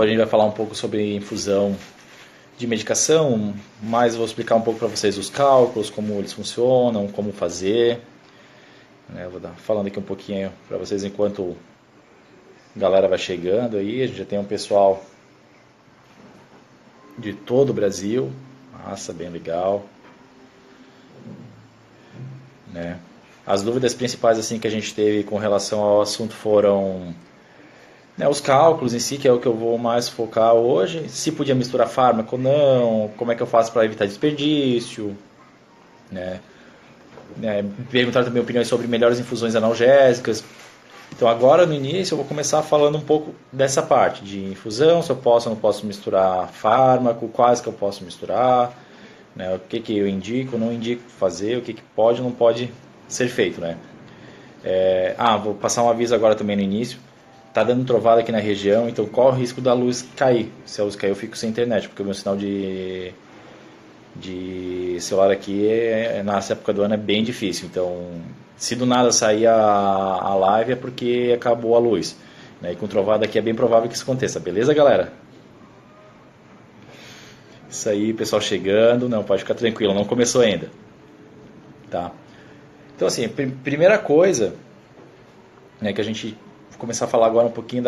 Hoje a gente vai falar um pouco sobre infusão de medicação, mas vou explicar um pouco para vocês os cálculos, como eles funcionam, como fazer. Vou falando aqui um pouquinho para vocês enquanto a galera vai chegando aí. A gente já tem um pessoal de todo o Brasil. Massa, bem legal. As dúvidas principais assim que a gente teve com relação ao assunto foram os cálculos em si, que é o que eu vou mais focar hoje. Se podia misturar fármaco ou não, como é que eu faço para evitar desperdício. Perguntaram também opiniões sobre melhores infusões analgésicas. Então agora no início eu vou começar falando um pouco dessa parte de infusão, se eu posso ou não posso misturar fármaco, quais que eu posso misturar, o que eu indico, não indico fazer, o que pode ou não pode ser feito. Vou passar um aviso agora também no início. Tá dando trovada aqui na região, então corre o risco da luz cair. Se a luz cair eu fico sem internet, porque o meu sinal de celular aqui nessa época do ano é bem difícil. Então, se do nada sair a live é porque acabou a luz. E com trovada aqui é bem provável que isso aconteça, beleza, galera? Isso aí, pessoal chegando. Não, pode ficar tranquilo, não começou ainda. Tá? Então, assim, primeira coisa que a gente começar a falar agora um pouquinho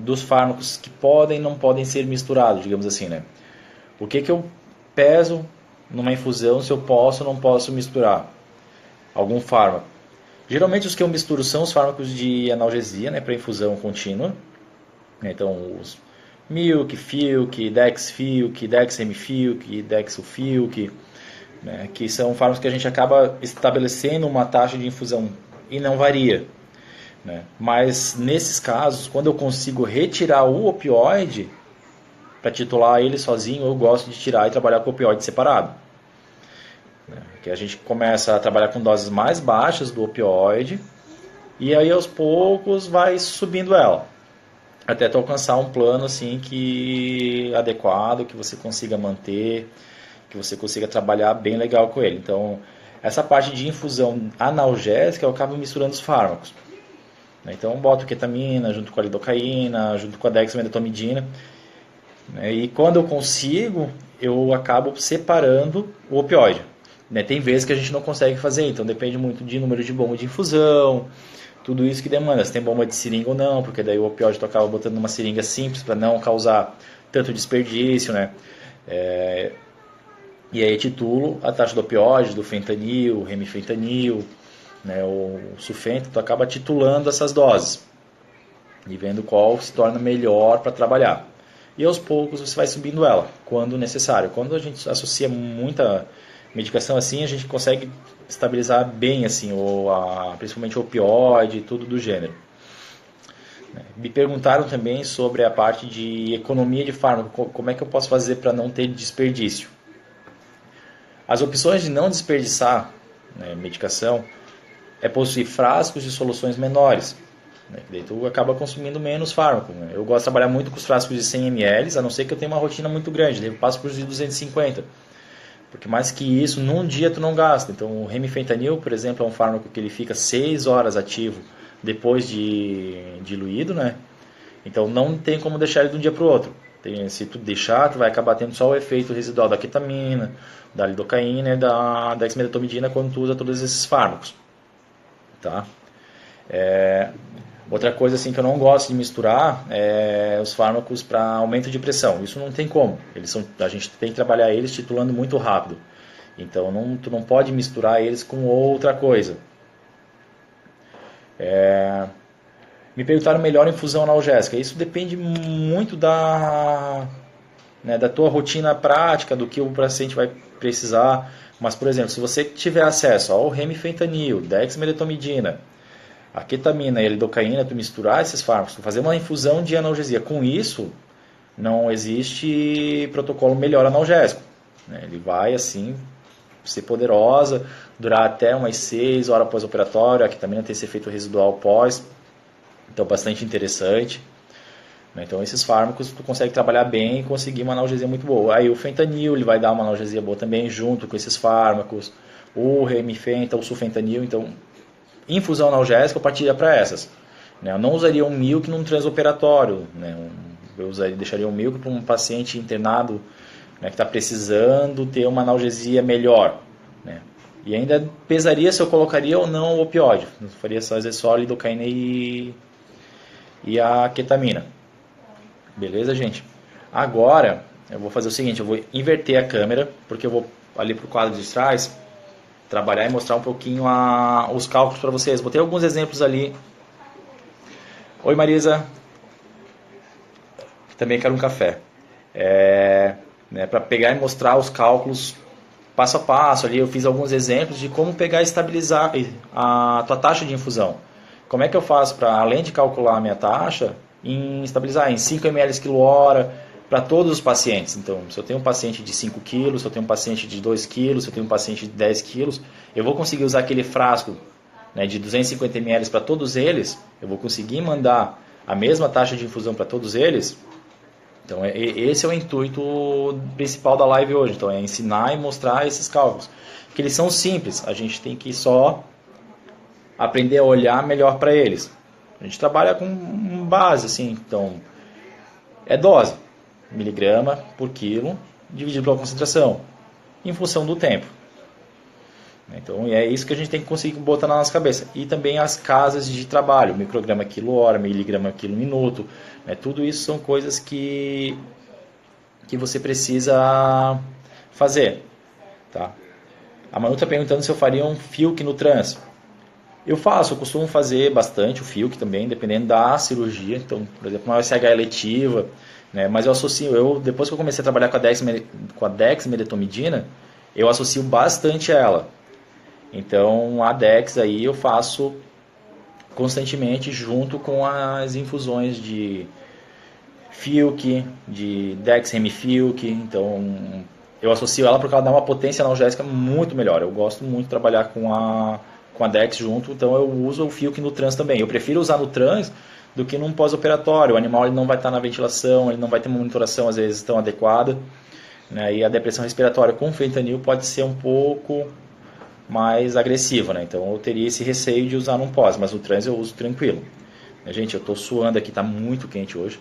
dos fármacos que podem e não podem ser misturados, digamos assim, O que eu peso numa infusão, se eu posso ou não posso misturar algum fármaco? Geralmente os que eu misturo são os fármacos de analgesia, para infusão contínua. Então os Milk, Filk, Dex-Filk, Dex-Hemifilk, Dex-Sulfilk, que são fármacos que a gente acaba estabelecendo uma taxa de infusão e não varia. Mas nesses casos, quando eu consigo retirar o opioide para titular ele sozinho, eu gosto de tirar e trabalhar com o opioide separado. Que a gente começa a trabalhar com doses mais baixas do opioide e aí aos poucos vai subindo ela, até tu alcançar um plano assim adequado, que você consiga manter, que você consiga trabalhar bem legal com ele. Então, essa parte de infusão analgésica eu acabo misturando os fármacos. Então, eu boto ketamina junto com a lidocaína, junto com a dexmedetomidina. E quando eu consigo, eu acabo separando o opioide. Tem vezes que a gente não consegue fazer, então depende muito de número de bomba de infusão, tudo isso que demanda. Se tem bomba de seringa ou não, porque daí o opioide tu acaba botando numa seringa simples para não causar tanto desperdício. E aí titulo a taxa do opioide, do fentanil, remifentanil, o sulfento, tu acaba titulando essas doses e vendo qual se torna melhor para trabalhar. E aos poucos você vai subindo ela, quando necessário. Quando a gente associa muita medicação assim, a gente consegue estabilizar bem assim, principalmente o opioide e tudo do gênero. Me perguntaram também sobre a parte de economia de fármaco, como é que eu posso fazer para não ter desperdício. As opções de não desperdiçar medicação é possuir frascos de soluções menores. Daí tu acaba consumindo menos fármaco. Eu gosto de trabalhar muito com os frascos de 100 ml, a não ser que eu tenha uma rotina muito grande. Daí eu passo para os de 250. Porque mais que isso, num dia tu não gasta. Então o remifentanil, por exemplo, é um fármaco que ele fica 6 horas ativo depois de diluído. Então não tem como deixar ele de um dia para o outro. Se tu deixar, tu vai acabar tendo só o efeito residual da ketamina, da lidocaína e da dexmedetomidina quando tu usa todos esses fármacos. Tá? Outra coisa assim que eu não gosto de misturar é os fármacos para aumento de pressão. Isso não tem como. A gente tem que trabalhar eles titulando muito rápido. Então tu não pode misturar eles com outra coisa. Me perguntaram melhor infusão analgésica. Isso depende muito da tua rotina prática, do que o paciente vai precisar. Mas, por exemplo, se você tiver acesso ao remifentanil, dexmedetomidina, a ketamina e a lidocaína, tu misturar esses fármacos, tu fazer uma infusão de analgesia. Com isso, não existe protocolo melhor analgésico. Ele vai, assim, ser poderosa, durar até umas 6 horas pós-operatório. A ketamina tem esse efeito residual pós. Então, bastante interessante. Então, esses fármacos tu consegue trabalhar bem e conseguir uma analgesia muito boa. Aí o fentanil, ele vai dar uma analgesia boa também, junto com esses fármacos. O remifenta, o sulfentanil. Então, infusão analgésica eu partiria para essas. Eu não usaria um Milk num transoperatório, deixaria 1 mil para um paciente internado, né, que está precisando ter uma analgesia melhor, né? E ainda pesaria se eu colocaria ou não o opioide. Eu faria às vezes só a lidocaína e a ketamina. Beleza, gente? Agora eu vou fazer o seguinte, eu vou inverter a câmera, porque eu vou ali para o quadro de trás trabalhar e mostrar um pouquinho os cálculos para vocês. Botei alguns exemplos ali. Oi, Marisa. Também quero um café. Né, para pegar e mostrar os cálculos passo a passo. Ali eu fiz alguns exemplos de como pegar e estabilizar a tua taxa de infusão. Como é que eu faço para, além de calcular a minha taxa, estabilizar em 5 ml quilo hora para todos os pacientes. Então, se eu tenho um paciente de 5 quilos, se eu tenho um paciente de 2 quilos, se eu tenho um paciente de 10 quilos, eu vou conseguir usar aquele frasco, né, de 250 ml para todos eles, eu vou conseguir mandar a mesma taxa de infusão para todos eles. Então, esse é o intuito principal da live hoje. Então, é ensinar e mostrar esses cálculos. Que eles são simples, a gente tem que só aprender a olhar melhor para eles. A gente trabalha com base, assim, então, é dose, miligrama por quilo, dividido pela concentração, em função do tempo. Então, é isso que a gente tem que conseguir botar na nossa cabeça. E também as casas de trabalho, micrograma quilo hora, miligrama quilo minuto, né? Tudo isso são coisas que você precisa fazer. Tá? A Manu está perguntando se eu faria um FIUC no trans. Eu costumo fazer bastante o FIUC também, dependendo da cirurgia. Então, por exemplo, uma OSH eletiva, né? Mas eu associo, depois que eu comecei a trabalhar com a dexmedetomidina, eu associo bastante ela. Então, a Dex aí eu faço constantemente junto com as infusões de FIUC, de Dex-Hemifilc. Então, eu associo ela porque ela dá uma potência analgésica muito melhor. Eu gosto muito de trabalhar com a Dex junto, então eu uso o FIUC no trans também. Eu prefiro usar no trans do que num pós-operatório. O animal ele não vai estar na ventilação, ele não vai ter uma monitoração às vezes tão adequada, né? E a depressão respiratória com fentanil pode ser um pouco mais agressiva, né? Então eu teria esse receio de usar num pós, mas no trans eu uso tranquilo. Gente, eu estou suando aqui, está muito quente hoje,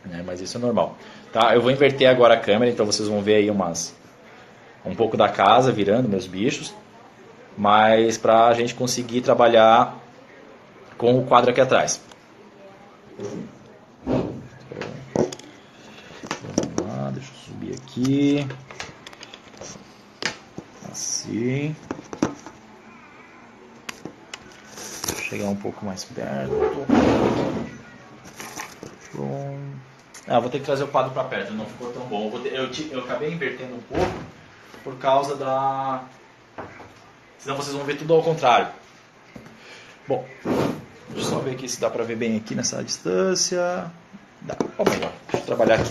né? Mas isso é normal. Tá? Eu vou inverter agora a câmera, então vocês vão ver aí um pouco da casa virando, meus bichos, mas para a gente conseguir trabalhar com o quadro aqui atrás. Vamos lá, deixa eu subir aqui. Assim. Vou chegar um pouco mais perto. Vou ter que trazer o quadro para perto, não ficou tão bom. Eu acabei invertendo um pouco por causa da... Senão vocês vão ver tudo ao contrário. Bom, deixa eu só ver aqui se dá para ver bem aqui nessa distância. Dá, vamos lá, deixa eu trabalhar aqui.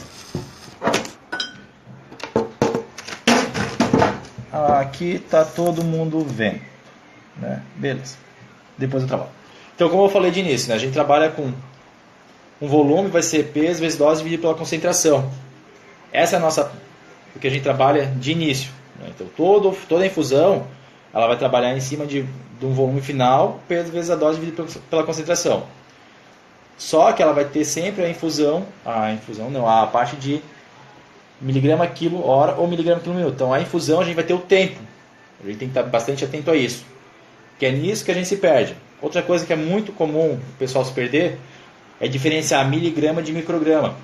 Aqui tá todo mundo vendo, né? Beleza. Depois eu trabalho. Então, como eu falei de início, né? A gente trabalha com um volume, vai ser peso vezes dose dividido pela concentração. Essa é o que a gente trabalha de início, né? Então, toda a infusão, ela vai trabalhar em cima de um volume final, peso vezes a dose dividido pela concentração. Só que ela vai ter sempre a parte de miligrama quilo hora ou miligrama quilo minuto. Então a infusão a gente vai ter o tempo. A gente tem que estar bastante atento a isso. Que é nisso que a gente se perde. Outra coisa que é muito comum o pessoal se perder é diferenciar miligrama de micrograma.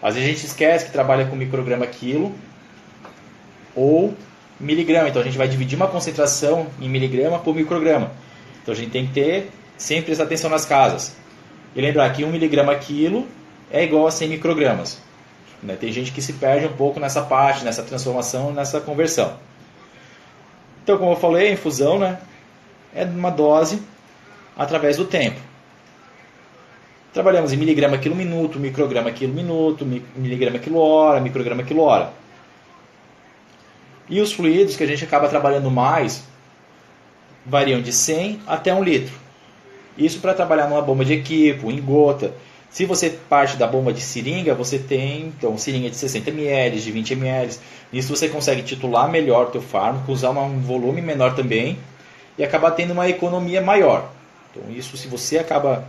Às vezes a gente esquece que trabalha com micrograma quilo ou miligrama. Então a gente vai dividir uma concentração em miligrama por micrograma. Então a gente tem que ter sempre essa atenção nas casas. E lembrar que 1 miligrama quilo é igual a 100 microgramas. Tem gente que se perde um pouco nessa parte, nessa transformação, nessa conversão. Então, como eu falei, a infusão, né, é uma dose através do tempo. Trabalhamos em miligrama quilo minuto, micrograma quilo minuto, miligrama quilo hora, micrograma quilo hora. E os fluidos que a gente acaba trabalhando mais variam de 100 até 1 litro. Isso para trabalhar numa bomba de equipo, em gota. Se você parte da bomba de seringa, você tem então, seringa de 60 ml, de 20 ml. Nisso você consegue titular melhor o teu fármaco, usar um volume menor também e acabar tendo uma economia maior. Então isso, se você acaba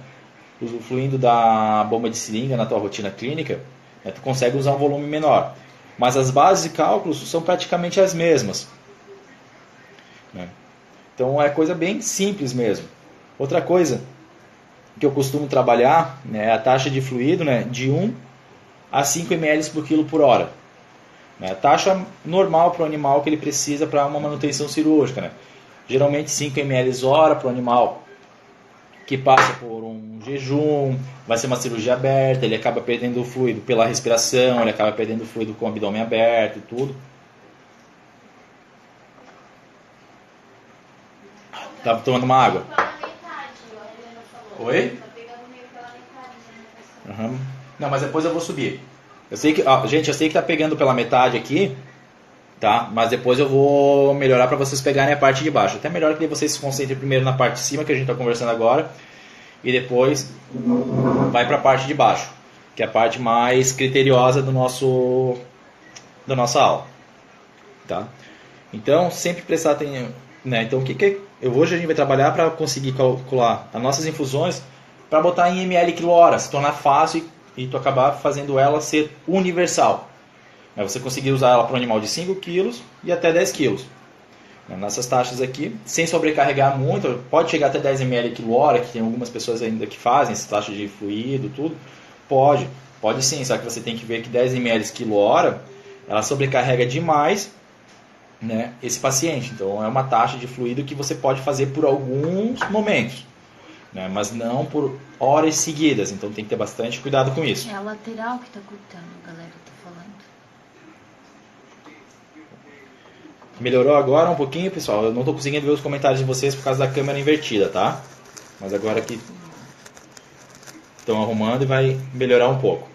usufruindo da bomba de seringa na tua rotina clínica, né, tu consegue usar um volume menor. Mas as bases de cálculos são praticamente as mesmas. Né? Então é coisa bem simples mesmo. Outra coisa que eu costumo trabalhar, né, é a taxa de fluido, né, de 1 a 5 ml por quilo por hora. Né? A taxa normal para o animal que ele precisa para uma manutenção cirúrgica. Né? Geralmente 5 ml hora para o animal que passa por um jejum, vai ser uma cirurgia aberta, ele acaba perdendo o fluido pela respiração, ele acaba perdendo o fluido com o abdômen aberto e tudo. Tá tomando uma água? Oi? Uhum. Não, mas depois eu vou subir. Eu sei que, gente, eu sei que tá pegando pela metade aqui, tá? Mas depois eu vou melhorar para vocês pegarem a parte de baixo. Até melhor que vocês se concentrem primeiro na parte de cima, que a gente tá conversando agora, e depois vai para a parte de baixo, que é a parte mais criteriosa da nossa aula, tá? Então, sempre prestar atenção, né? Então, hoje a gente vai trabalhar para conseguir calcular as nossas infusões para botar em ml quilo-hora, se tornar fácil e tu acabar fazendo ela ser universal. Você conseguir usar ela para um animal de 5 kg e até 10 kg. Nessas taxas aqui, sem sobrecarregar muito, pode chegar até 10 ml quilo-hora, que tem algumas pessoas ainda que fazem essa taxa de fluido, tudo. Pode sim, só que você tem que ver que 10 ml quilo-hora, ela sobrecarrega demais, né, esse paciente. Então é uma taxa de fluido que você pode fazer por alguns momentos, né, mas não por horas seguidas. Então tem que ter bastante cuidado com isso. É a lateral que está cortando, a galera está falando. Melhorou agora um pouquinho, pessoal? Eu não estou conseguindo ver os comentários de vocês por causa da câmera invertida, tá? Mas agora que estão arrumando e vai melhorar um pouco.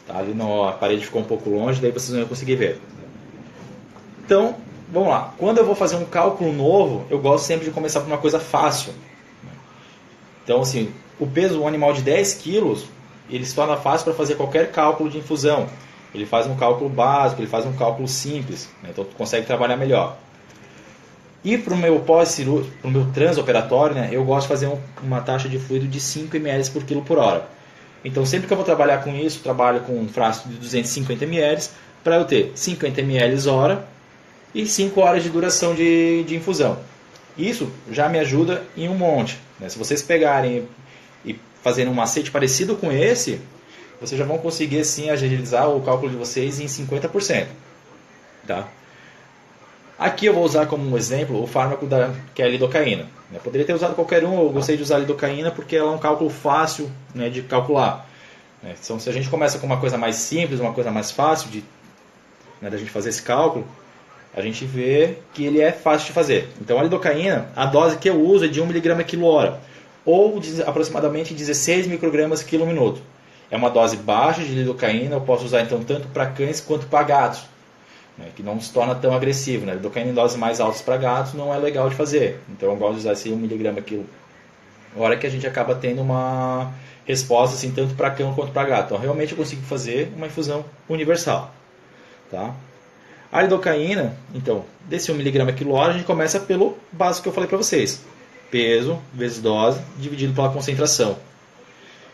Tá, ali a parede ficou um pouco longe, daí vocês não vão conseguir ver. Então, vamos lá. Quando eu vou fazer um cálculo novo, eu gosto sempre de começar por uma coisa fácil. Então, assim, o peso de um animal de 10 quilos, ele se torna fácil para fazer qualquer cálculo de infusão. Ele faz um cálculo básico, ele faz um cálculo simples, né? Então tu consegue trabalhar melhor. E para o meu pós-cirúrgico, para o meu transoperatório, né, eu gosto de fazer uma taxa de fluido de 5 ml por quilo por hora. Então sempre que eu vou trabalhar com isso, trabalho com um frasco de 250 ml, para eu ter 50 ml hora e 5 horas de duração de infusão. Isso já me ajuda em um monte. Né? Se vocês pegarem e fazerem um macete parecido com esse, vocês já vão conseguir sim agilizar o cálculo de vocês em 50%. Tá? Aqui eu vou usar como um exemplo o fármaco que é a lidocaína. Eu poderia ter usado qualquer um, eu gostei de usar a lidocaína porque ela é um cálculo fácil, né, de calcular. Então se a gente começa com uma coisa mais simples, uma coisa mais fácil da gente fazer esse cálculo, a gente vê que ele é fácil de fazer. Então a lidocaína, a dose que eu uso é de 1 mg quilo-hora, ou aproximadamente 16 microgramas quilo minuto. É uma dose baixa de lidocaína, eu posso usar então tanto para cães quanto para gatos, né, que não se torna tão agressivo. Né? Lidocaína em doses mais altas para gatos não é legal de fazer. Então eu gosto de usar esse 1 mg quilo. Hora que a gente acaba tendo uma resposta assim, tanto para cão quanto para gato. Então realmente eu consigo fazer uma infusão universal. Tá? A lidocaína, então, desse 1 mg quilo-hora, a gente começa pelo básico que eu falei para vocês. Peso vezes dose dividido pela concentração.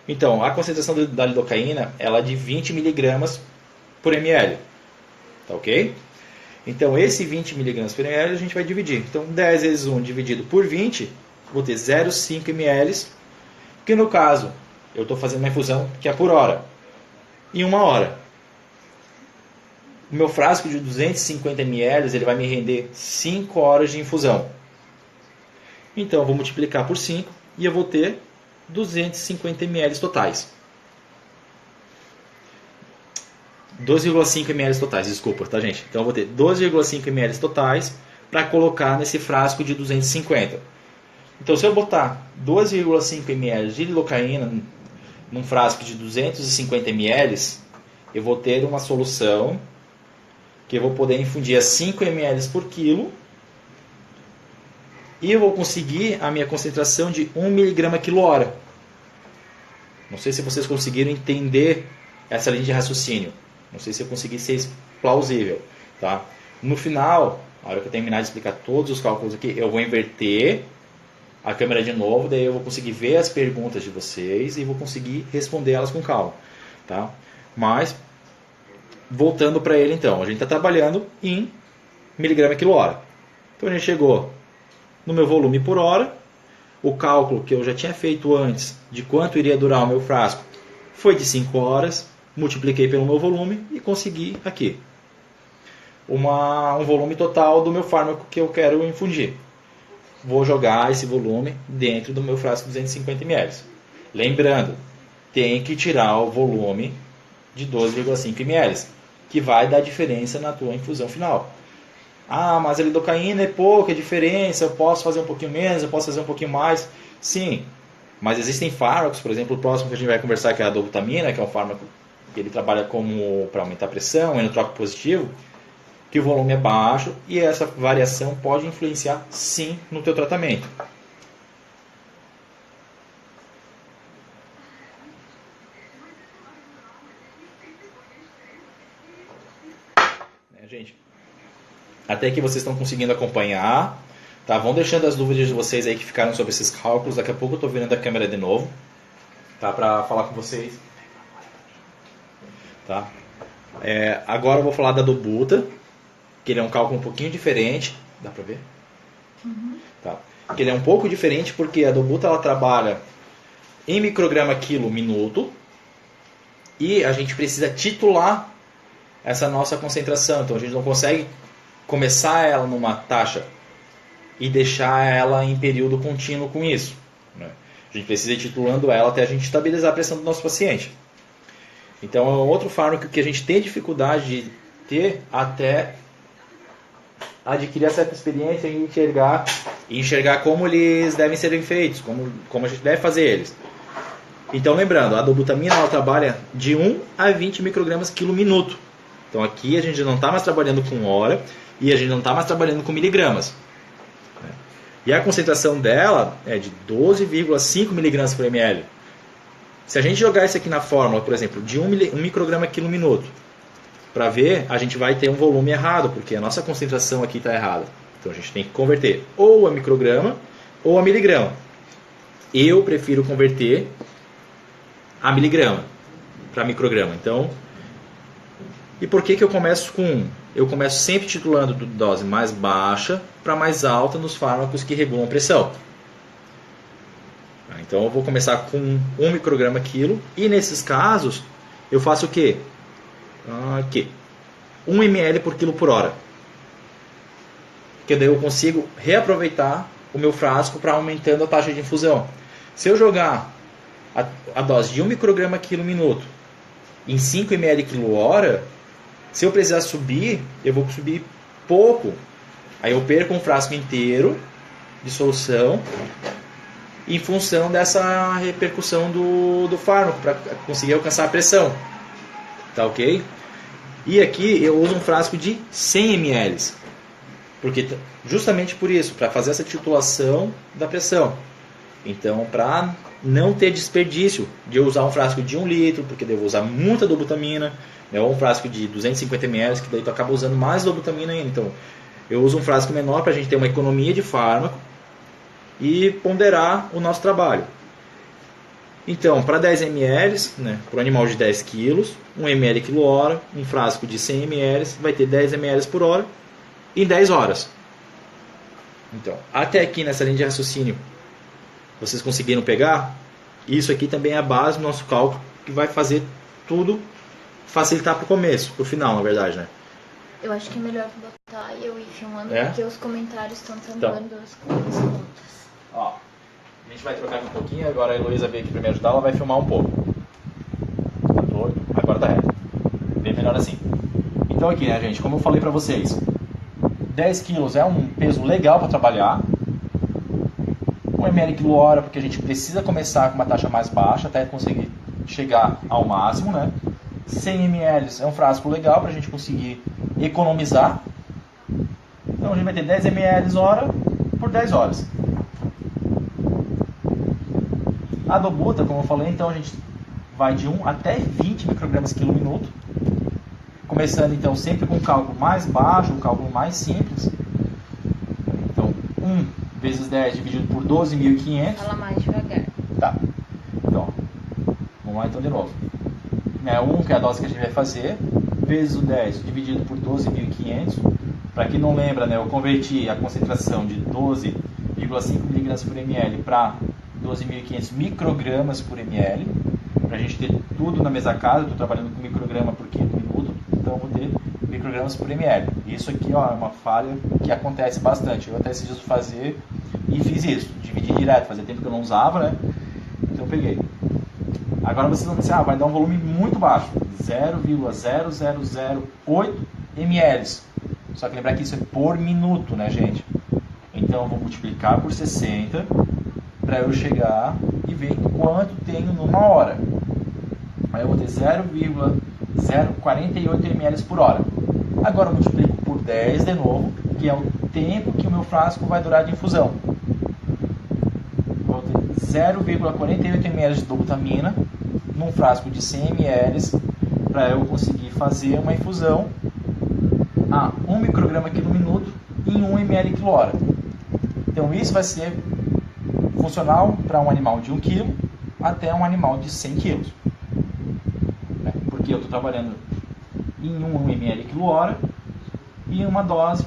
Então, a concentração da lidocaína ela é de 20 mg por ml. Tá ok? Então, esse 20 mg por ml a gente vai dividir. Então, 10 vezes 1 dividido por 20, vou ter 0,5 ml. Que no caso, eu estou fazendo uma infusão que é por hora. Em 1 hora. O meu frasco de 250 ml ele vai me render 5 horas de infusão. Então, eu vou multiplicar por 5 e eu vou ter 250 ml totais. 2,5 ml totais, desculpa, tá, gente? Então eu vou ter 12,5 ml totais para colocar nesse frasco de 250. Então se eu botar 12,5 ml de lidocaína num frasco de 250 ml, eu vou ter uma solução que eu vou poder infundir a 5 ml por quilo e eu vou conseguir a minha concentração de 1 mg quilo-hora. Não sei se vocês conseguiram entender essa linha de raciocínio. Não sei se eu consegui ser plausível. Tá? No final, na hora que eu terminar de explicar todos os cálculos aqui, eu vou inverter a câmera de novo, daí eu vou conseguir ver as perguntas de vocês e vou conseguir responder elas com calma, tá? Mas, voltando para ele então, a gente está trabalhando em miligrama quilo hora. Então a gente chegou no meu volume por hora, o cálculo que eu já tinha feito antes de quanto iria durar o meu frasco foi de 5 horas, multipliquei pelo meu volume e consegui aqui um volume total do meu fármaco que eu quero infundir. Vou jogar esse volume dentro do meu frasco de 250 ml. Lembrando, tem que tirar o volume de 12,5 ml, que vai dar diferença na tua infusão final. Ah, mas a lidocaína é pouca diferença, eu posso fazer um pouquinho menos, eu posso fazer um pouquinho mais. Sim, mas existem fármacos, por exemplo, o próximo que a gente vai conversar, que é a dobutamina, que é um fármaco que ele trabalha como para aumentar a pressão, enotrópico positivo, que o volume é baixo e essa variação pode influenciar sim no teu tratamento. Gente, até que vocês estão conseguindo acompanhar, tá? Vão deixando as dúvidas de vocês aí que ficaram sobre esses cálculos. Daqui a pouco eu estou virando a câmera de novo, tá? Para falar com vocês, tá? Agora eu vou falar da dobuta, que ele é um cálculo um pouquinho diferente. Dá para ver? Uhum. Tá. Que ele é um pouco diferente porque a dobuta ela trabalha em micrograma quilo minuto e a gente precisa titular essa nossa concentração. Então a gente não consegue começar ela numa taxa e deixar ela em período contínuo com isso, né? A gente precisa ir titulando ela até a gente estabilizar a pressão do nosso paciente. Então é um outro fármaco que a gente tem dificuldade de ter até adquirir essa experiência e enxergar como eles devem ser feitos, como a gente deve fazer eles. Então lembrando, a dobutamina ela trabalha de 1 a 20 microgramas quilo minuto. Então aqui a gente não está mais trabalhando com hora e a gente não está mais trabalhando com miligramas. E a concentração dela é de 12,5 miligramas por ml. Se a gente jogar isso aqui na fórmula, por exemplo, de 1 micrograma quilo minuto, para ver, a gente vai ter um volume errado, porque a nossa concentração aqui está errada. Então a gente tem que converter ou a micrograma ou a miligrama. Eu prefiro converter a miligrama para micrograma. Então, e por que eu começo com 1? Eu começo sempre titulando de dose mais baixa para mais alta nos fármacos que regulam a pressão. Então eu vou começar com 1 micrograma quilo e nesses casos eu faço o quê? Aqui, 1 ml por quilo por hora. Que daí eu consigo reaproveitar o meu frasco para aumentando a taxa de infusão. Se eu jogar a dose de 1 micrograma quilo minuto em 5 ml quilo hora, se eu precisar subir, eu vou subir pouco. Aí eu perco um frasco inteiro de solução em função dessa repercussão do fármaco para conseguir alcançar a pressão. Tá ok? E aqui eu uso um frasco de 100 ml. Porque, justamente por isso, para fazer essa titulação da pressão. Então, para não ter desperdício de eu usar um frasco de 1 litro, porque daí eu vou usar muita dobutamina, ou um frasco de 250 ml, que daí tu acaba usando mais dobutamina ainda. Então, eu uso um frasco menor para a gente ter uma economia de fármaco e ponderar o nosso trabalho. Então, para 10 ml, né, para um animal de 10 kg, 1 ml quilo hora, um frasco de 100 ml vai ter 10 ml por hora em 10 horas. Então, até aqui nessa linha de raciocínio, vocês conseguiram pegar? Isso aqui também é a base do nosso cálculo, que vai fazer tudo facilitar para o começo, para o final, na verdade, né? Eu acho que é melhor botar eu ir filmando, porque os comentários estão tampando as contas. Ó, a gente vai trocar aqui um pouquinho, agora a Heloísa veio aqui para me ajudar, ela vai filmar um pouco. Tá doido? Agora tá reto. Bem melhor assim. Então aqui, né, gente, como eu falei para vocês, 10 quilos é um peso legal para trabalhar. 1 ml quilo hora, porque a gente precisa começar com uma taxa mais baixa até conseguir chegar ao máximo, né? 100 ml é um frasco legal para a gente conseguir economizar. Então a gente vai ter 10 ml hora por 10 horas. A dobuta, como eu falei, então a gente vai de 1 até 20 microgramas quilo minuto. Começando então sempre com um cálculo mais baixo, um cálculo mais simples. Então 1 vezes 10 dividido por 12.500. Fala mais devagar. Tá. Então, vamos lá então de novo. 1, que é a dose que a gente vai fazer, vezes o 10 dividido por 12.500. Para quem não lembra, eu converti a concentração de 12,5 mg por ml para 12.500 microgramas por ml. Para a gente ter tudo na mesma casa, eu estou trabalhando com micrograma por quilo minuto, então eu vou ter microgramas por ml. Isso aqui é uma falha que acontece bastante. Eu até preciso fazer e fiz isso, dividi direto, fazia tempo que eu não usava, né? Então eu peguei. Agora vocês vão pensar, vai dar um volume muito baixo, 0,0008 ml. Só que lembrar que isso é por minuto, né, gente? Então eu vou multiplicar por 60 para eu chegar e ver quanto tenho numa hora. Aí eu vou ter 0,048 ml por hora. Agora eu multiplico por 10 de novo, que é o tempo que o meu frasco vai durar de infusão. Vou ter 0,48 ml de dobutamina num frasco de 100 ml para eu conseguir fazer uma infusão a 1 micrograma quilo minuto em 1 ml quilo hora. Então isso vai ser funcional para um animal de 1 kg até um animal de 100 kg. Porque eu estou trabalhando em 1 ml quilo hora e uma dose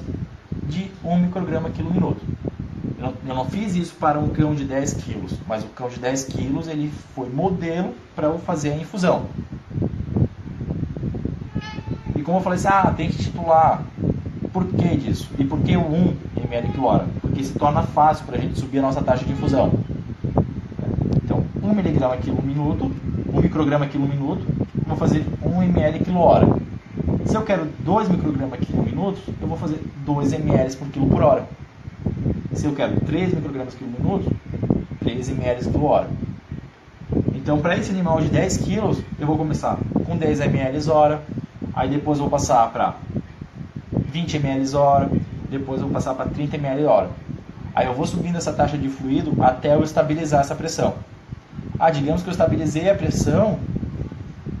de 1 micrograma quilo minuto. Eu não fiz isso para um cão de 10 kg, mas o cão de 10 kg ele foi modelo para eu fazer a infusão. E como eu falei assim, tem que titular. Por que disso? E por que o 1 ml quilo hora? Porque se torna fácil para a gente subir a nossa taxa de infusão. Então, 1 mg quilo minuto, 1 micrograma quilo minuto, vou fazer 1 ml quilo hora. Se eu quero 2 microgramas quilo minuto, eu vou fazer 2 ml por quilo por hora. Se eu quero 3 microgramas quilo minuto, 3 ml quilo hora. Então, para esse animal de 10 kg, eu vou começar com 10 ml hora, aí depois eu vou passar para 20 ml hora, depois eu vou passar para 30 ml hora. Aí eu vou subindo essa taxa de fluido até eu estabilizar essa pressão. Digamos que eu estabilizei a pressão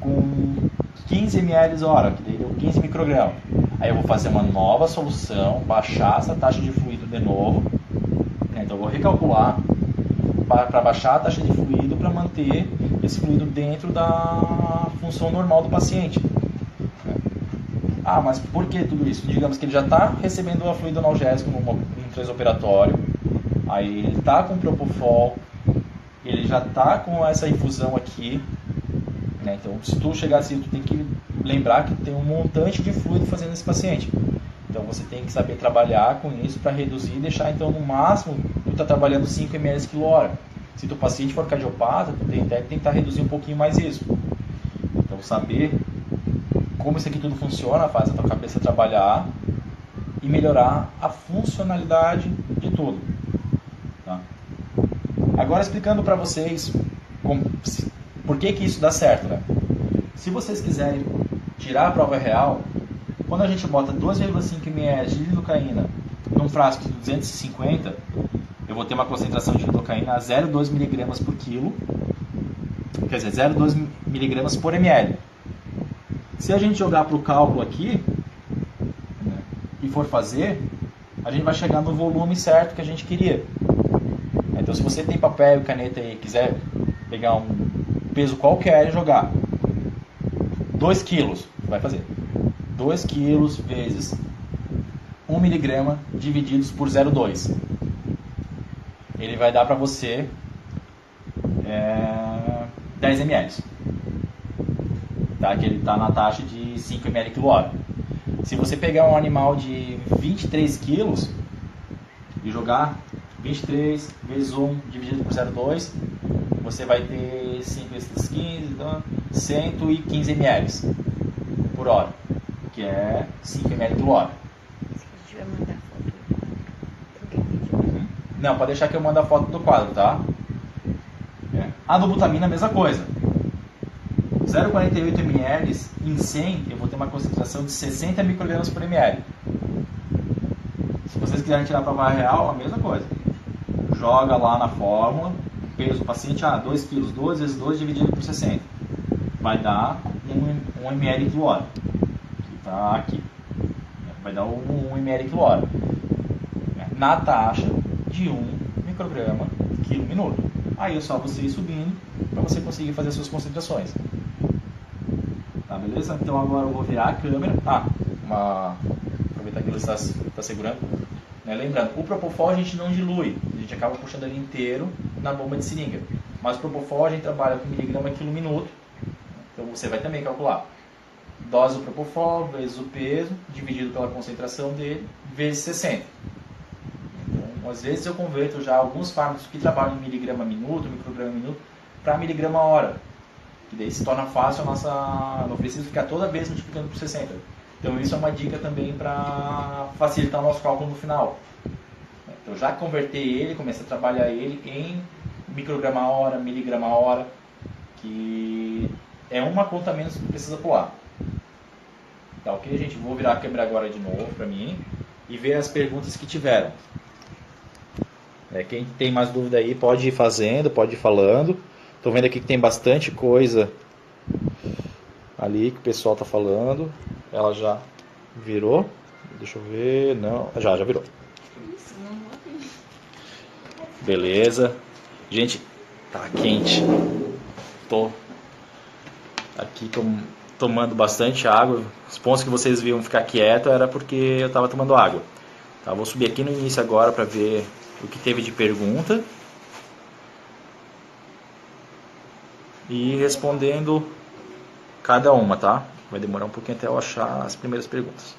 com 15 ml hora, que daí deu 15 microgramas. Aí eu vou fazer uma nova solução, baixar essa taxa de fluido de novo. Então eu vou recalcular para baixar a taxa de fluido para manter esse fluido dentro da função normal do paciente. Mas por que tudo isso? Digamos que ele já está recebendo o fluido analgésico no transoperatório, aí ele está com propofol, ele já está com essa infusão aqui, né? Então se tu chegar assim, tu tem que lembrar que tem um montante de fluido fazendo esse paciente. Então você tem que saber trabalhar com isso para reduzir e deixar então no máximo, tu está trabalhando 5 ml quilo hora. Se o paciente for cardiopata, tu tem até que tentar reduzir um pouquinho mais isso. Então saber como isso aqui tudo funciona, faz a tua cabeça trabalhar e melhorar a funcionalidade de tudo. Tá? Agora explicando para vocês por que isso dá certo. Né? Se vocês quiserem tirar a prova real, quando a gente bota 2,5 ml de lidocaína num frasco de 250, eu vou ter uma concentração de lidocaína a 0,2 mg por quilo, quer dizer, 0,2 mg por ml. Se a gente jogar para o cálculo aqui, né, e for fazer, a gente vai chegar no volume certo que a gente queria. Então se você tem papel e caneta e quiser pegar um peso qualquer e jogar 2 quilos, vai fazer 2 quilos vezes 1 miligrama divididos por 0,2. Ele vai dar para você 10 ml. Tá? Que ele está na taxa de 5 ml quilo hora. Se você pegar um animal de 23 quilos e jogar 23 vezes 1 dividido por 0,2, você vai ter 5 vezes 15, então 115 ml por hora, que é 5 ml quilo hora. Se a gente vai mandar foto. Não, pode deixar que eu mando a foto do quadro, tá? A dobutamina, a mesma coisa. 0,48 ml em 100, eu vou ter uma concentração de 60 microgramas por ml. Se vocês quiserem tirar para a prova real, a mesma coisa. Joga lá na fórmula, peso do paciente, 2 kg, 2 vezes 2 dividido por 60. Vai dar 1 ml quilo hora. Que está aqui. Vai dar 1 ml quilo hora. Na taxa de 1 micrograma quilo minuto. Aí é só você ir subindo para você conseguir fazer as suas concentrações. Tá, beleza? Então agora eu vou virar a câmera. Aproveitar que ele está segurando. Né? Lembrando, o Propofol a gente não dilui, a gente acaba puxando ele inteiro na bomba de seringa. Mas o Propofol a gente trabalha com miligrama quilo minuto. Então você vai também calcular dose do Propofol vezes o peso, dividido pela concentração dele, vezes 60. Então, às vezes eu converto já alguns fármacos que trabalham em miligrama minuto, micrograma minuto, para miligrama hora. Que daí se torna fácil a nossa... não precisa ficar toda vez multiplicando por 60. Então isso é uma dica também para facilitar o nosso cálculo no final. Então já converter ele, comecei a trabalhar ele em micrograma hora, miligrama hora, que é uma conta menos que precisa pular. Tá ok, gente? Vou virar a câmera agora de novo para mim e ver as perguntas que tiveram. Quem tem mais dúvida aí pode ir fazendo, pode ir falando. Estou vendo aqui que tem bastante coisa ali que o pessoal está falando. Ela já virou. Deixa eu ver. Não, já virou. Beleza. Gente, tá quente. Tô aqui tomando bastante água. Os pontos que vocês viam ficar quieto era porque eu estava tomando água. Tá, vou subir aqui no início agora para ver o que teve de pergunta. E respondendo cada uma, tá? Vai demorar um pouquinho até eu achar as primeiras perguntas.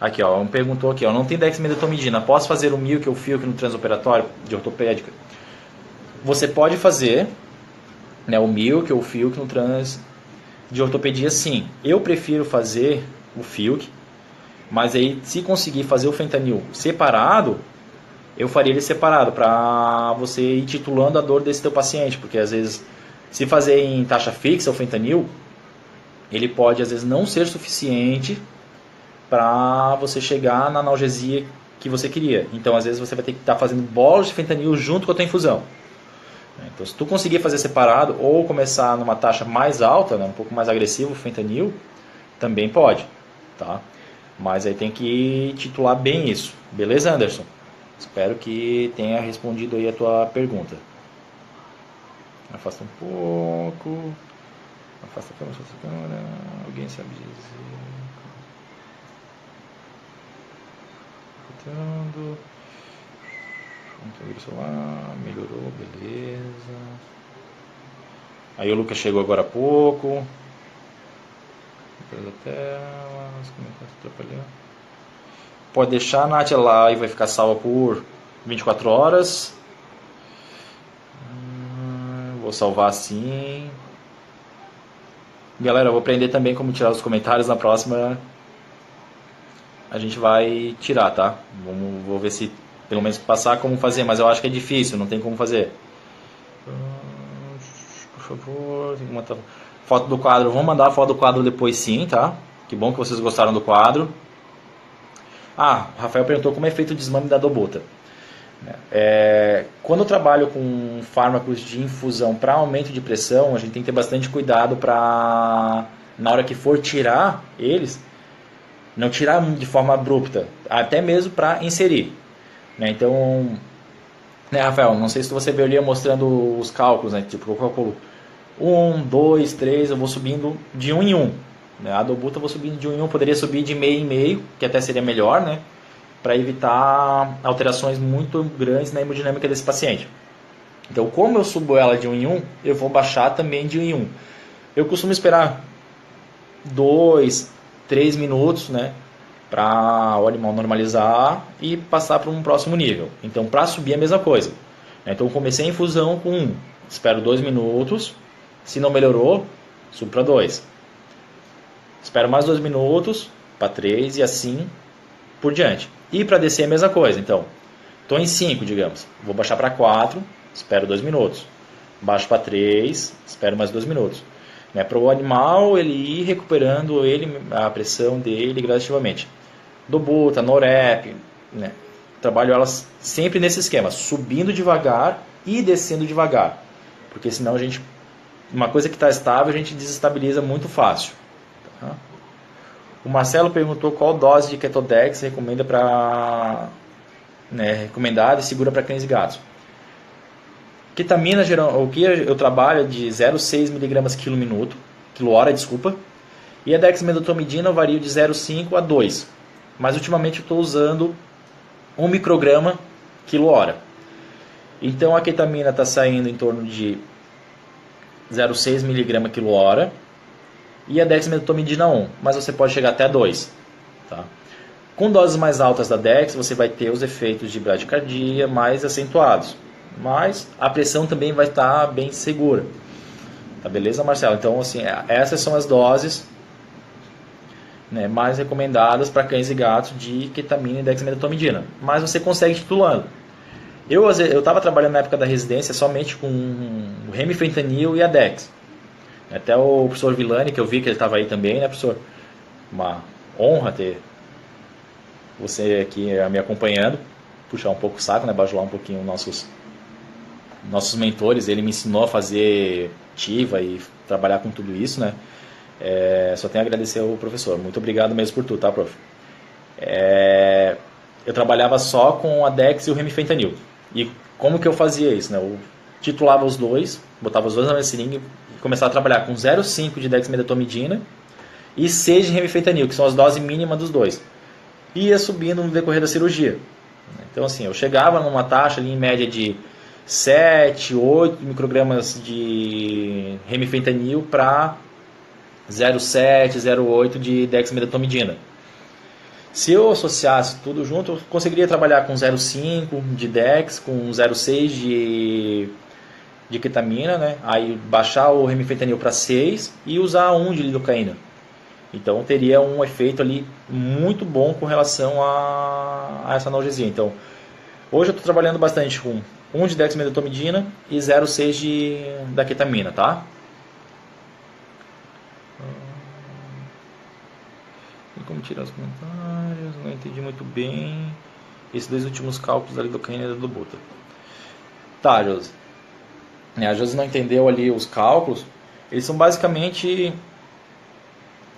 Aqui, ó, um perguntou aqui, ó, não tem dexmedetomidina, posso fazer o milk ou FILC no transoperatório de ortopédica? Você pode fazer, né, o milk ou o FILC no trans de ortopedia, sim. Eu prefiro fazer o FILC, mas aí se conseguir fazer o fentanil separado, eu faria ele separado para você ir titulando a dor desse teu paciente, porque às vezes se fazer em taxa fixa o fentanil, ele pode às vezes não ser suficiente para você chegar na analgesia que você queria. Então às vezes você vai ter que estar fazendo bolas de fentanil junto com a tua infusão. Então se tu conseguir fazer separado ou começar numa taxa mais alta, né, um pouco mais agressivo o fentanil, também pode, tá? Mas aí tem que titular bem isso. Beleza, Anderson? Espero que tenha respondido aí a tua pergunta. Afasta um pouco. Afasta a câmera. Alguém sabe dizer? Voltando. Melhorou, beleza. Aí o Lucas chegou agora há pouco. Da tela, os comentários atrapalhando. Pode deixar, Nath, a live vai ficar salva por 24 horas. Vou salvar assim. Galera, eu vou aprender também como tirar os comentários. Na próxima a gente vai tirar, tá? Vou ver se pelo menos passar como fazer, mas eu acho que é difícil, não tem como fazer. Por favor, foto do quadro. Vamos mandar a foto do quadro depois, sim, tá? Que bom que vocês gostaram do quadro. O Rafael perguntou como é feito o desmame da dobuta. Quando eu trabalho com fármacos de infusão para aumento de pressão, a gente tem que ter bastante cuidado para, na hora que for tirar eles, não tirar de forma abrupta, até mesmo para inserir. Então, Rafael, não sei se você viu ali mostrando os cálculos, tipo, eu calculo 1, 2, 3, eu vou subindo de 1 em 1. A dobuta eu vou subindo de 1 em 1, poderia subir de meio em meio, que até seria melhor, né? Para evitar alterações muito grandes na hemodinâmica desse paciente. Então, como eu subo ela de 1 em 1, eu vou baixar também de 1 em 1. Eu costumo esperar 2, 3 minutos, né? Para o animal normalizar e passar para um próximo nível. Então, para subir a mesma coisa. Então, eu comecei a infusão com 1, espero 2 minutos. Se não melhorou, subo para 2. Espero mais 2 minutos, para 3 e assim por diante. E para descer a mesma coisa. Então, estou em 5, digamos. Vou baixar para 4, espero 2 minutos. Baixo para 3, espero mais 2 minutos. Para o animal ele ir recuperando a pressão dele gradativamente. Dobuta, Norep, trabalho elas sempre nesse esquema, subindo devagar e descendo devagar. Porque senão uma coisa que está estável a gente desestabiliza muito fácil. Tá? O Marcelo perguntou qual dose de Ketodex recomenda recomendada e segura para cães e gatos. Ketamina, o que eu trabalho é de 0,6 mg/kg, quilo-hora, desculpa. E a dexmedetomidina eu vario de 0,5 a 2. Mas ultimamente eu estou usando 1 micrograma quilo-hora. Então a ketamina está saindo em torno de 0,6 mg quilo-hora. E a dexmedetomidina 1. Mas você pode chegar até 2. Tá? Com doses mais altas da dex, você vai ter os efeitos de bradicardia mais acentuados. Mas a pressão também vai estar bem segura. Tá, beleza, Marcelo? Então, assim, essas são as doses, né, mais recomendadas para cães e gatos de ketamina e dexmedetomidina. Mas você consegue titulando. Eu estava trabalhando na época da residência somente com o remifentanil e a dex. Até o professor Villani, que eu vi que ele estava aí também, né, professor? Uma honra ter você aqui me acompanhando. Puxar um pouco o saco, né, bajular um pouquinho nossos mentores. Ele me ensinou a fazer ativa e trabalhar com tudo isso, né? Só tenho a agradecer ao professor. Muito obrigado mesmo por tudo, tá, prof? Eu trabalhava só com a dex e o remifentanil. E como que eu fazia isso, né? Eu titulava os dois, botava os dois na minha seringa e começava a trabalhar com 0,5 de dexmedetomidina e 6 de remifentanil, que são as doses mínimas dos dois. E ia subindo no decorrer da cirurgia. Então, assim, eu chegava numa taxa ali em média de 7, 8 microgramas de remifentanil para 0,7, 0,8 de dexmedetomidina. Se eu associasse tudo junto, eu conseguiria trabalhar com 0,5 de dex, com 0,6 de ketamina, né? Aí baixar o remifentanil para 6 e usar 1 de lidocaína. Então teria um efeito ali muito bom com relação a essa analgesia. Então, hoje eu estou trabalhando bastante com 1 de dexmedetomidina e 0,6 da ketamina, tá? Tem como tirar os comentários? Não entendi muito bem. Esses dois últimos cálculos da lidocaína e da dobuta. Tá, Josi. A Josi não entendeu ali os cálculos. Eles são basicamente...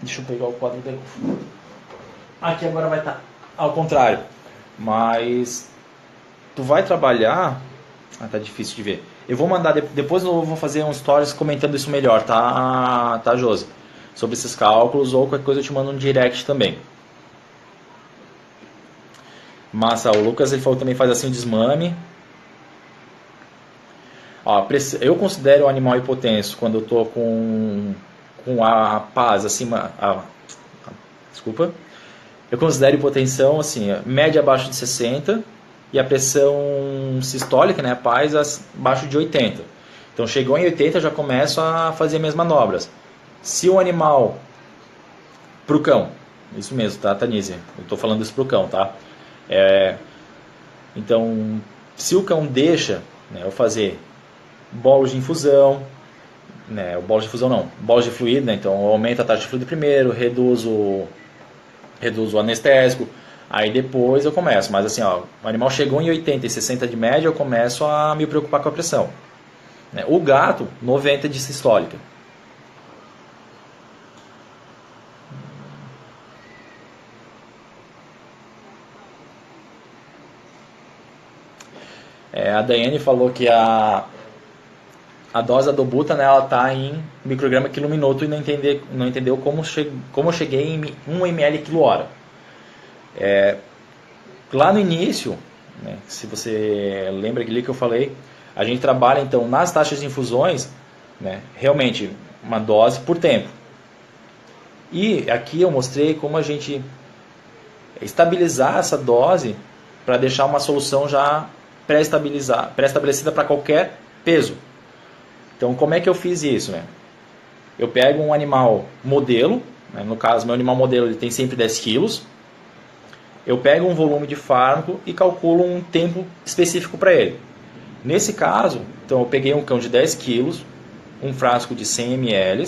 Deixa eu pegar o quadro dele. Aqui agora vai estar ao contrário. Mas tu vai trabalhar... tá difícil de ver. Eu vou mandar... Depois eu vou fazer um stories comentando isso melhor, tá, Josi? Sobre esses cálculos, ou qualquer coisa eu te mando um direct também. Massa, o Lucas ele falou que também faz assim o desmame. Ó, eu considero o animal hipotenso quando eu estou com a paz acima... desculpa. Eu considero hipotensão assim, média abaixo de 60 e a pressão sistólica, né, a paz, abaixo de 80. Então chegou em 80 eu já começo a fazer minhas manobras. Se o animal, pro cão, isso mesmo, tá, Tanise? Eu estou falando isso pro cão, tá? Então, se o cão deixa, né, eu fazer bolos de infusão, né, bolos de infusão não, bolos de fluido, né, então eu aumento a taxa de fluido primeiro, reduzo o anestésico, aí depois eu começo. Mas assim, ó, o animal chegou em 80 e 60 de média, eu começo a me preocupar com a pressão. O gato, 90 de sistólica. A Daiane falou que a dose da dobuta, né, ela está em micrograma quilo minuto e não entendeu como eu cheguei em 1 ml quilo-hora. Lá no início, né, se você lembra ali que eu falei, a gente trabalha então nas taxas de infusões, né, realmente uma dose por tempo. E aqui eu mostrei como a gente estabilizar essa dose para deixar uma solução já pré-estabelecida para qualquer peso. Então, como é que eu fiz isso, né? Eu pego um animal modelo, né? No caso, meu animal modelo ele tem sempre 10 quilos. Eu pego um volume de fármaco e calculo um tempo específico para ele. Nesse caso, então eu peguei um cão de 10 quilos, um frasco de 100 ml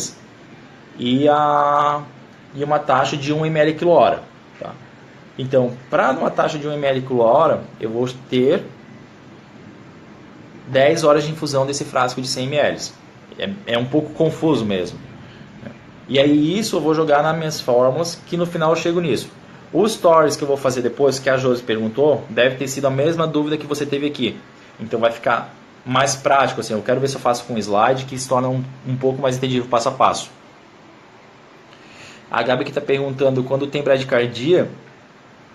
e uma taxa de 1 ml quilo-hora. Tá? Então, para uma taxa de 1 ml quilo-hora, eu vou ter 10 horas de infusão desse frasco de 100 ml. É um pouco confuso mesmo. E aí isso eu vou jogar nas minhas fórmulas, que no final eu chego nisso. Os stories que eu vou fazer depois, que a Josi perguntou, deve ter sido a mesma dúvida que você teve aqui. Então vai ficar mais prático, assim, eu quero ver se eu faço com um slide que se torna um pouco mais entendível passo a passo. A Gabi que está perguntando, quando tem bradicardia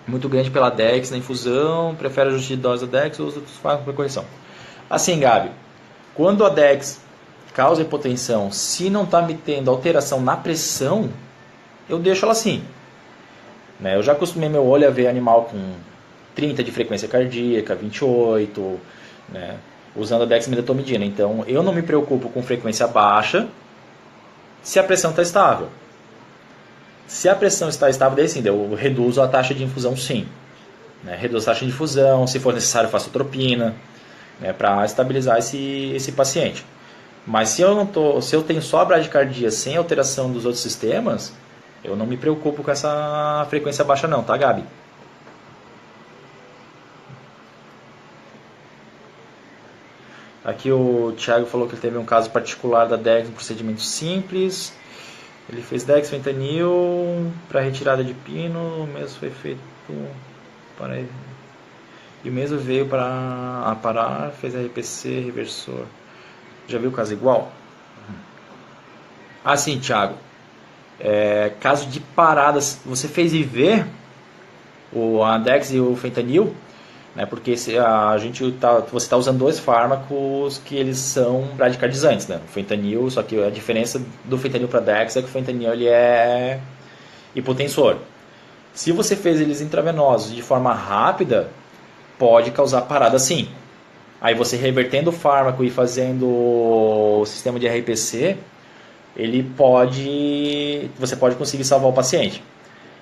muito grande pela DEX na infusão, prefere ajuste de dose da DEX ou os outros fármacos para correção? Assim, Gabi, quando a DEX causa hipotensão, se não está me tendo alteração na pressão, eu deixo ela assim. Eu já acostumei meu olho a ver animal com 30 de frequência cardíaca, 28, usando a dexmedetomidina. Então, eu não me preocupo com frequência baixa se a pressão está estável. Se a pressão está estável, daí sim, eu reduzo a taxa de infusão sim. Reduzo a taxa de infusão, se for necessário faço atropina, para estabilizar esse paciente. Mas se eu tenho só a bradicardia sem alteração dos outros sistemas, eu não me preocupo com essa frequência baixa não, tá, Gabi? Aqui o Thiago falou que ele teve um caso particular da DEX, um procedimento simples. Ele fez Dex, fentanil para retirada de pino, o mesmo foi feito para... E o mesmo veio para parar, fez RPC, reversor. Já viu o caso igual? Ah, sim, Thiago. Caso de paradas, você fez IV, o Dex e o fentanil, porque você está usando dois fármacos que eles são bradicardizantes, o fentanil, só que a diferença do fentanil para Dex é que o fentanil ele é hipotensor. Se você fez eles intravenosos de forma rápida, pode causar parada sim. Aí você revertendo o fármaco e fazendo o sistema de RPC, você pode conseguir salvar o paciente.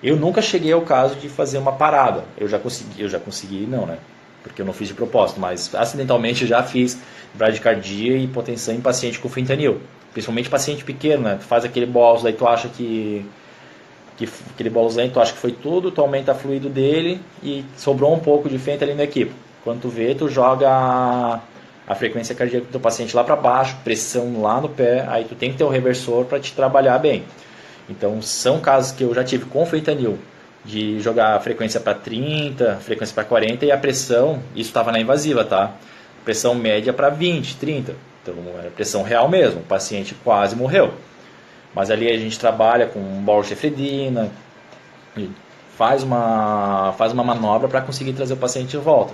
Eu nunca cheguei ao caso de fazer uma parada. Eu já consegui não, porque eu não fiz de propósito, mas acidentalmente eu já fiz bradicardia e hipotensão em paciente com fentanil. Principalmente paciente pequeno, Tu faz aquele bolus, aí tu acha que aquele bolus aí, tu acha que foi tudo, tu aumenta o fluido dele e sobrou um pouco de fenta ali na equipe. Quando tu vê, tu joga a frequência cardíaca do teu paciente lá para baixo, pressão lá no pé, aí tu tem que ter um reversor para te trabalhar bem. Então, são casos que eu já tive com fentanil, de jogar a frequência para 30, frequência para 40 e a pressão, isso estava na invasiva, tá? Pressão média para 20, 30. Então, era pressão real mesmo, o paciente quase morreu. Mas ali a gente trabalha com borchefredina, faz uma manobra para conseguir trazer o paciente de volta.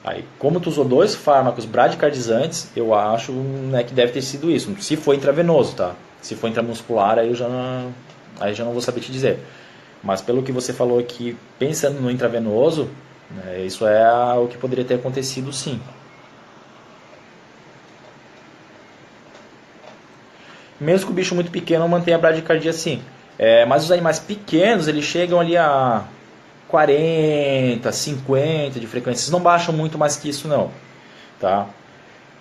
Aí, como tu usou dois fármacos bradicardizantes, eu acho que deve ter sido isso. Se for intravenoso, tá? Se for intramuscular, aí eu já não vou saber te dizer. Mas pelo que você falou aqui, pensando no intravenoso, isso é o que poderia ter acontecido sim. Mesmo que o bicho muito pequeno mantenha a bradicardia sim. Mas os animais pequenos, eles chegam ali a 40, 50 de frequência. Eles não baixam muito mais que isso não. Tá?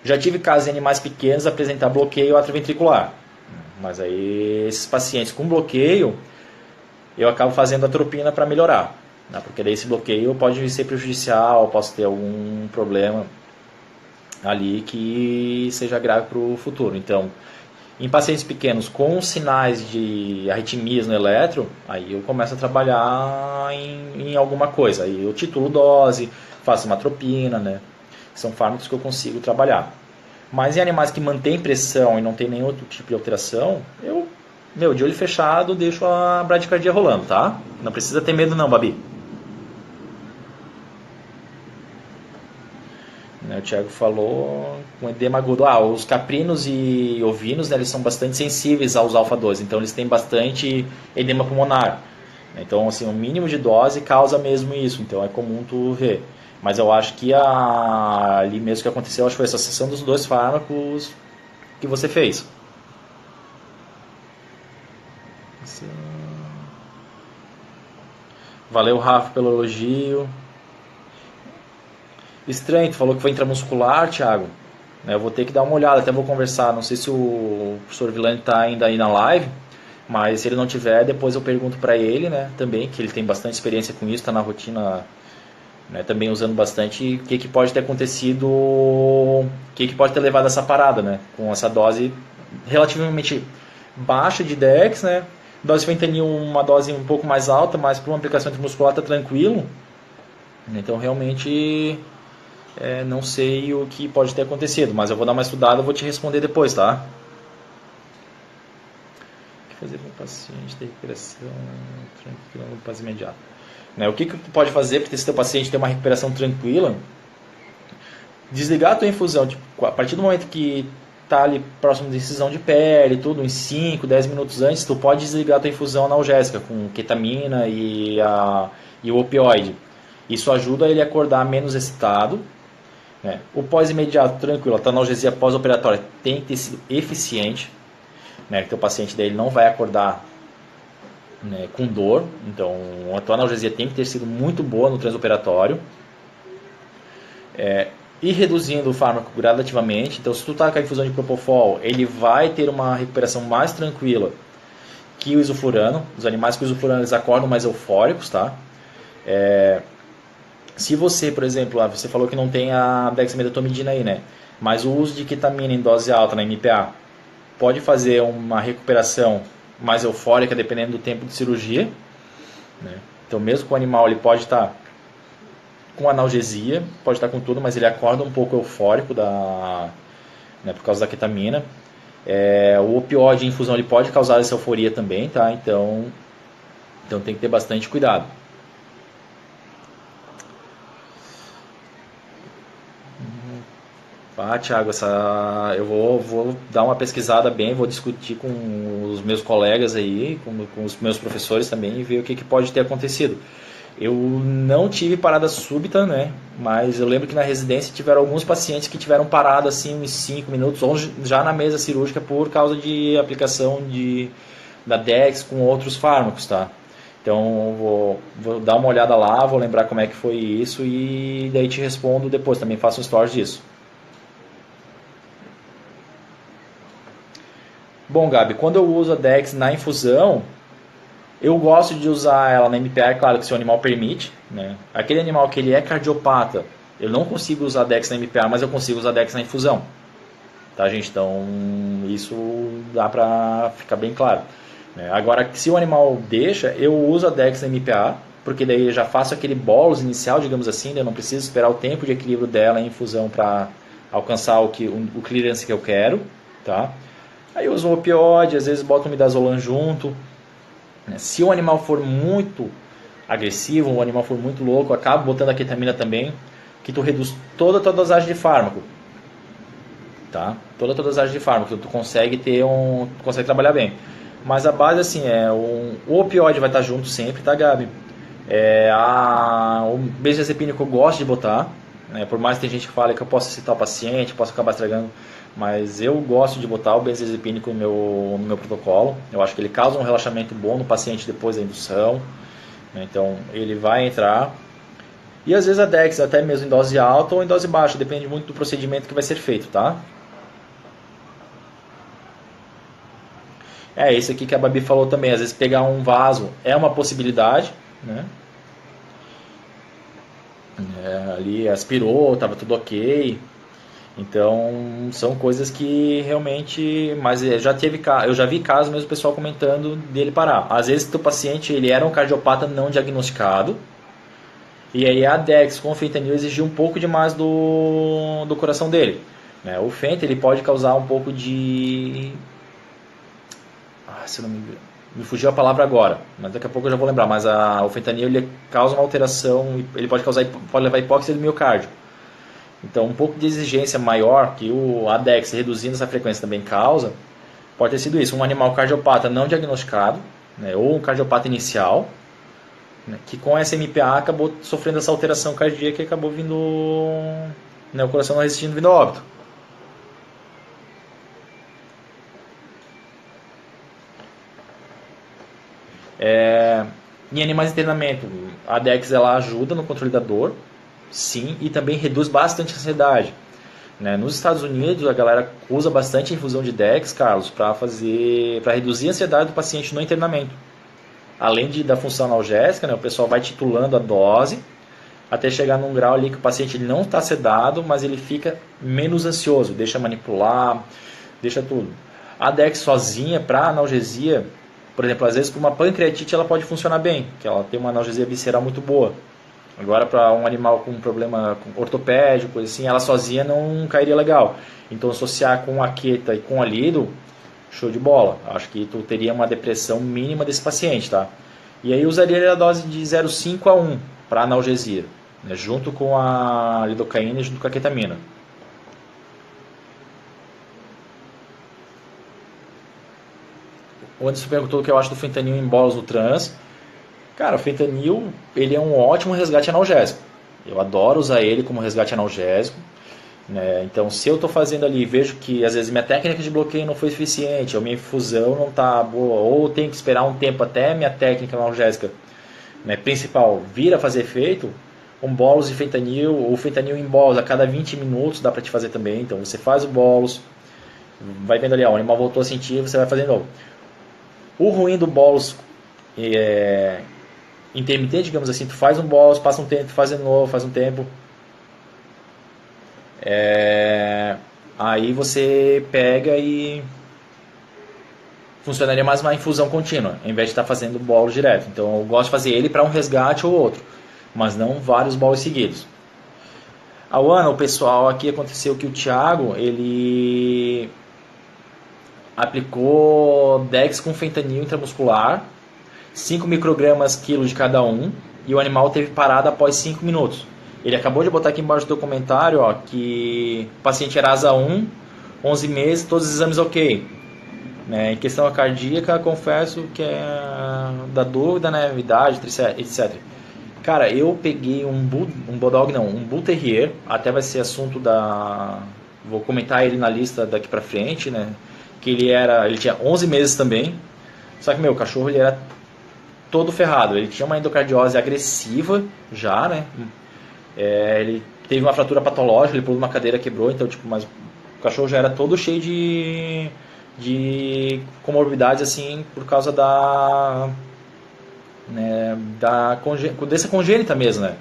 Já tive casos de animais pequenos apresentar bloqueio atrioventricular. Mas aí esses pacientes com bloqueio, eu acabo fazendo atropina para melhorar. Porque daí esse bloqueio pode ser prejudicial, posso ter algum problema ali que seja grave para o futuro. Então, em pacientes pequenos com sinais de arritmias no eletro, aí eu começo a trabalhar em alguma coisa. Aí eu titulo dose, faço uma atropina, São fármacos que eu consigo trabalhar. Mas em animais que mantêm pressão e não tem nenhum outro tipo de alteração, eu, de olho fechado, deixo a bradicardia rolando, tá? Não precisa ter medo não, Babi. O Thiago falou com edema agudo. Os caprinos e ovinos, eles são bastante sensíveis aos alfa-2, então eles têm bastante edema pulmonar. Então, assim, o mínimo de dose causa mesmo isso, então é comum tu ver. Mas eu acho que ali mesmo que aconteceu, acho que foi essa sessão dos dois fármacos que você fez. Valeu, Rafa, pelo elogio. Estranho, tu falou que foi intramuscular, Thiago. Eu vou ter que dar uma olhada, até vou conversar. Não sei se o professor Villani está ainda aí na live, mas se ele não tiver, depois eu pergunto para ele, também, que ele tem bastante experiência com isso, está na rotina, também usando bastante, o que pode ter acontecido, o que pode ter levado a essa parada, com essa dose relativamente baixa de Dex, né? Dose de fentanil uma dose um pouco mais alta, mas para uma aplicação intramuscular está tranquilo. Então realmente não sei o que pode ter acontecido, mas eu vou dar uma estudada e vou te responder depois, tá? O que fazer para o paciente ter recuperação tranquila no pós imediato? O que tu pode fazer para esse teu paciente ter uma recuperação tranquila? Desligar a tua infusão, tipo, a partir do momento que tá ali próximo da incisão de pele, tudo, uns 5, 10 minutos antes, tu pode desligar a tua infusão analgésica com ketamina e o opioide. Isso ajuda ele a acordar menos excitado. Né? O pós-imediato, tranquilo, a tua analgesia pós-operatória tem que ter sido eficiente, né? Que o paciente dele não vai acordar, né, com dor. Então, a tua analgesia tem que ter sido muito boa no transoperatório. E reduzindo o fármaco gradativamente. Então, se tu está com a infusão de propofol, ele vai ter uma recuperação mais tranquila que o isoflurano. Os animais com isoflurano eles acordam mais eufóricos, tá? Se você, por exemplo, você falou que não tem a dexmedetomidina aí, né? Mas o uso de ketamina em dose alta na MPA pode fazer uma recuperação mais eufórica dependendo do tempo de cirurgia, né? Então, mesmo com o animal, ele pode estar com analgesia, pode estar com tudo, mas ele acorda um pouco eufórico né, por causa da ketamina. O opioide em infusão ele pode causar essa euforia também, tá? Então tem que ter bastante cuidado. Thiago, eu vou dar uma pesquisada bem, vou discutir com os meus colegas aí, com os meus professores também, e ver o que pode ter acontecido. Eu não tive parada súbita, né? Mas eu lembro que na residência tiveram alguns pacientes que tiveram parada assim uns 5 minutos, ou já na mesa cirúrgica por causa de aplicação da Dex com outros fármacos, tá? Então vou dar uma olhada lá, vou lembrar como é que foi isso e daí te respondo depois, também faço um stories disso. Bom, Gabi, quando eu uso a Dex na infusão, eu gosto de usar ela na MPA, claro que se o animal permite, né? Aquele animal que ele é cardiopata, eu não consigo usar Dex na MPA, mas eu consigo usar Dex na infusão. Tá, gente? Então, isso dá pra ficar bem claro. Né? Agora, se o animal deixa, eu uso a Dex na MPA, porque daí eu já faço aquele bolus inicial, digamos assim, né? Eu não preciso esperar o tempo de equilíbrio dela em infusão para alcançar o clearance que eu quero, tá? Aí eu uso o opioide, às vezes boto um midazolam junto. Se o animal for muito agressivo, o animal for muito louco, eu acabo botando a ketamina também, que tu reduz toda a tua dosagem de fármaco. Tá? Toda a tua dosagem de fármaco, tu consegue consegue trabalhar bem. Mas a base assim o opioide vai estar junto sempre, tá, Gabi? O benzodiazepínico eu gosto de botar, né? Por mais que tem gente que fala que eu posso citar o paciente, posso acabar estragando, mas eu gosto de botar o benzodiazepínico no meu protocolo. Eu acho que ele causa um relaxamento bom no paciente depois da indução, né? Então ele vai entrar. E às vezes a Dex, até mesmo em dose alta ou em dose baixa, depende muito do procedimento que vai ser feito, tá? Isso aqui que a Babi falou também, às vezes pegar um vaso é uma possibilidade, né? Ali aspirou, estava tudo ok. Então são coisas que realmente, mas eu já vi casos mesmo o pessoal comentando dele parar. Às vezes o paciente ele era um cardiopata não diagnosticado e aí a Dex com o fentanil exigia um pouco demais do coração dele, né? O fentanil ele pode causar um pouco de se não me fugiu a palavra agora, mas daqui a pouco eu já vou lembrar. Mas o fentanil ele causa uma alteração, ele pode levar hipóxia do miocárdio. Então, um pouco de exigência maior que a Dex reduzindo essa frequência também causa, pode ter sido isso. Um animal cardiopata não diagnosticado, né, ou um cardiopata inicial, né, que com essa MPA acabou sofrendo essa alteração cardíaca e acabou vindo, né, o coração não resistindo, vindo a óbito. Em animais de treinamento, a Dex ela ajuda no controle da dor, sim, e também reduz bastante a ansiedade, né? Nos Estados Unidos a galera usa bastante a infusão de Dex, Carlos, para reduzir a ansiedade do paciente no internamento. Além da função analgésica, né, o pessoal vai titulando a dose até chegar num grau ali que o paciente ele não está sedado, mas ele fica menos ansioso, deixa manipular, deixa tudo. A Dex sozinha, para analgesia, por exemplo, às vezes para uma pancreatite ela pode funcionar bem, que ela tem uma analgesia visceral muito boa. Agora, para um animal com problema ortopédico, coisa assim, ela sozinha não cairia legal. Então, associar com a queta e com a lido, show de bola. Acho que tu teria uma depressão mínima desse paciente, tá? E aí usaria a dose de 0,5 a 1 para analgesia, né? Junto com a lidocaína e junto com a ketamina. O Anderson perguntou o que eu acho do fentanil em bolos no trans. Cara, o fentanil, ele é um ótimo resgate analgésico. Eu adoro usar ele como resgate analgésico, né? Então, se eu estou fazendo ali e vejo que às vezes minha técnica de bloqueio não foi suficiente, ou minha infusão não está boa, ou tenho que esperar um tempo até minha técnica analgésica, né, principal vir a fazer efeito, um bolos de fentanil, ou fentanil em bolos a cada 20 minutos dá para te fazer também. Então, você faz o bolos, vai vendo ali, ó, o animal voltou a sentir, você vai fazendo novo. O ruim do bolos intermitente, digamos assim, tu faz um bolos, passa um tempo, tu faz de novo, faz um tempo. Aí você pega e funcionaria mais uma infusão contínua, em vez de estar fazendo bolos direto. Então eu gosto de fazer ele para um resgate ou outro, mas não vários bolos seguidos. Ao ano, o pessoal aqui aconteceu que o Thiago, ele aplicou Dex com fentanil intramuscular, 5 microgramas quilo de cada um, e o animal teve parada após 5 minutos. Ele acabou de botar aqui embaixo do comentário, ó, que o paciente era ASA 1, 11 meses, todos os exames ok. Né? Em questão cardíaca, confesso que é da dúvida, né? Idade, etc. Cara, eu peguei um Bulldog, não, um Bull Terrier, até vai ser assunto da... Vou comentar ele na lista daqui pra frente, né? Que ele tinha 11 meses também, só que, o cachorro ele era todo ferrado, ele tinha uma endocardiose agressiva já, né? Ele teve uma fratura patológica, ele pulou numa cadeira, quebrou, então, tipo, mas o cachorro já era todo cheio de comorbidades, assim, por causa dessa congênita mesmo, né?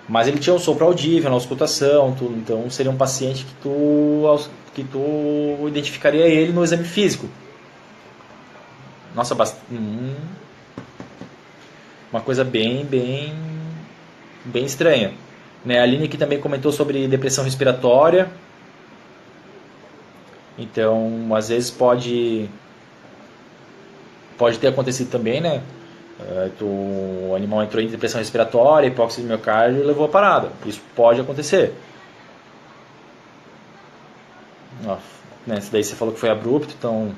Mas ele tinha um sopro audível, na auscultação, tudo, então seria um paciente que tu identificaria ele no exame físico. Nossa, uma coisa bem estranha. Né? A Aline aqui também comentou sobre depressão respiratória. Então, às vezes pode ter acontecido também, né? O animal entrou em depressão respiratória, hipóxia de miocárdio e levou a parada. Isso pode acontecer. Né? Daí você falou que foi abrupto, então...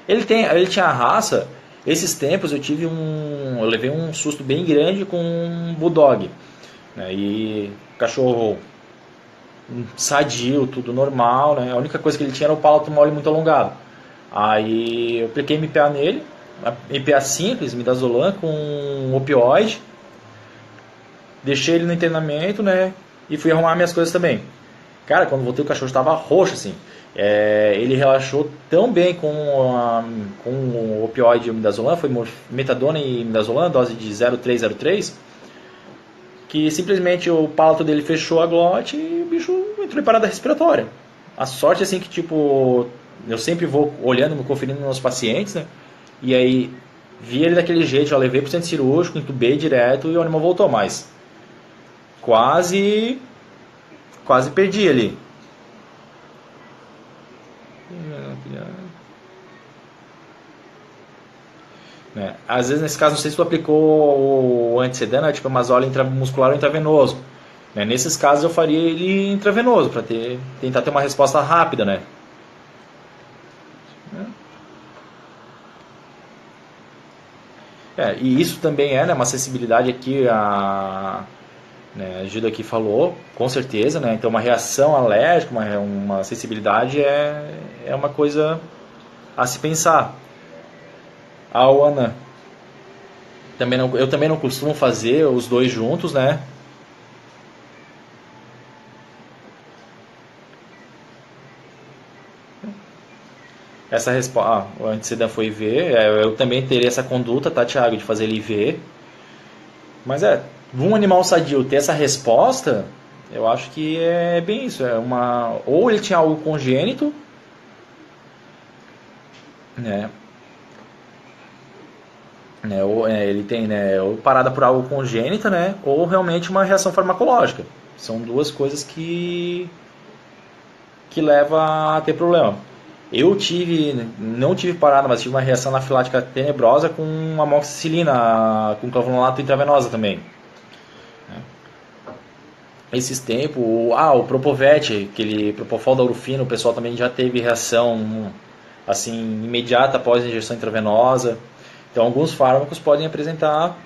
Ele tinha a raça. Esses tempos eu levei um susto bem grande com um Bulldog, né? E cachorro sadio, tudo normal, né? A única coisa que ele tinha era o palato mole muito alongado. Aí eu apliquei MPA nele, MPA simples, midazolam com opioide, deixei ele no internamento, né? E fui arrumar minhas coisas também. Cara, quando voltei o cachorro estava roxo assim. Ele relaxou tão bem com o opioide e o midazolam, foi metadona e midazolam, dose de 0,303, que simplesmente o palato dele fechou a glote e o bicho entrou em parada respiratória. A sorte assim que, tipo, eu sempre vou olhando, conferindo nos meus pacientes, né? E aí vi ele daquele jeito, já levei pro centro cirúrgico, entubei direto e o animal voltou, mas quase perdi ali. Às vezes nesse caso não sei se tu aplicou o antecedente, né, tipo amazole intramuscular ou intravenoso, né? Nesses casos eu faria ele intravenoso para tentar ter uma resposta rápida, né? E isso também é, né, uma acessibilidade aqui né, a Gilda aqui falou, com certeza, né? Então uma reação alérgica, uma sensibilidade é uma coisa a se pensar. A Ana, eu também não costumo fazer os dois juntos, né? Essa resposta, o antecedente foi IV, eu também teria essa conduta, tá, Thiago, de fazer ele IV. Mas um animal sadio ter essa resposta, eu acho que é bem isso. Ou ele tinha algo congênito, né? Ou ele tem, né, ou parada por algo congênita, né? Ou realmente uma reação farmacológica. São duas coisas que leva a ter problema. Eu não tive parada, mas tive uma reação anafilática tenebrosa com amoxicilina, com clavulanato intravenosa também. Esses tempos, o Propovet, aquele Propofol da Urufino, o pessoal também já teve reação assim imediata após a injeção intravenosa. Então, alguns fármacos podem apresentar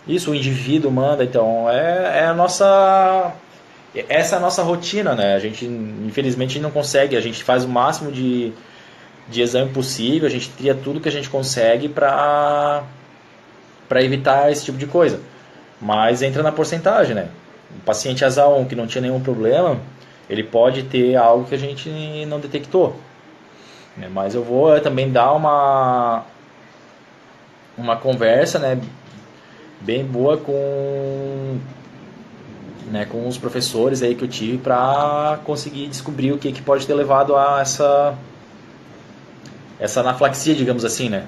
isso, o indivíduo manda. Então, essa é a nossa rotina, né? A gente, infelizmente, não consegue. A gente faz o máximo de exame possível, a gente tria tudo que a gente consegue para evitar esse tipo de coisa. Mas entra na porcentagem, né? O paciente asa 1 que não tinha nenhum problema, ele pode ter algo que a gente não detectou. Mas eu vou também dar uma conversa, né, bem boa com os professores aí que eu tive para conseguir descobrir o que pode ter levado a essa anafilaxia, digamos assim, né?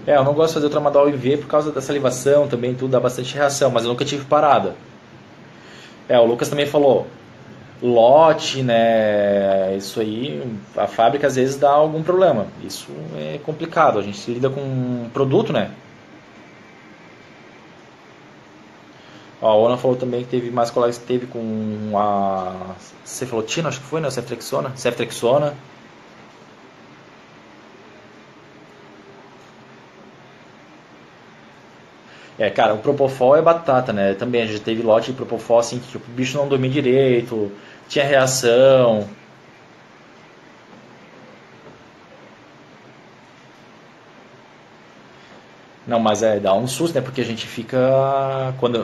Eu não gosto de fazer o tramadol IV por causa da salivação também, tudo dá bastante reação, mas eu nunca tive parada. O Lucas também falou, lote, né, isso aí, a fábrica às vezes dá algum problema. Isso é complicado, a gente lida com um produto, né? A Ona falou também que teve mais colegas que teve com a cefalotina, acho que foi, né? Ceftrexona. Cara, o Propofol é batata, né? Também a gente teve lote de Propofol assim que tipo, o bicho não dormia direito, tinha reação. Não, mas dá um susto, né? Porque a gente fica.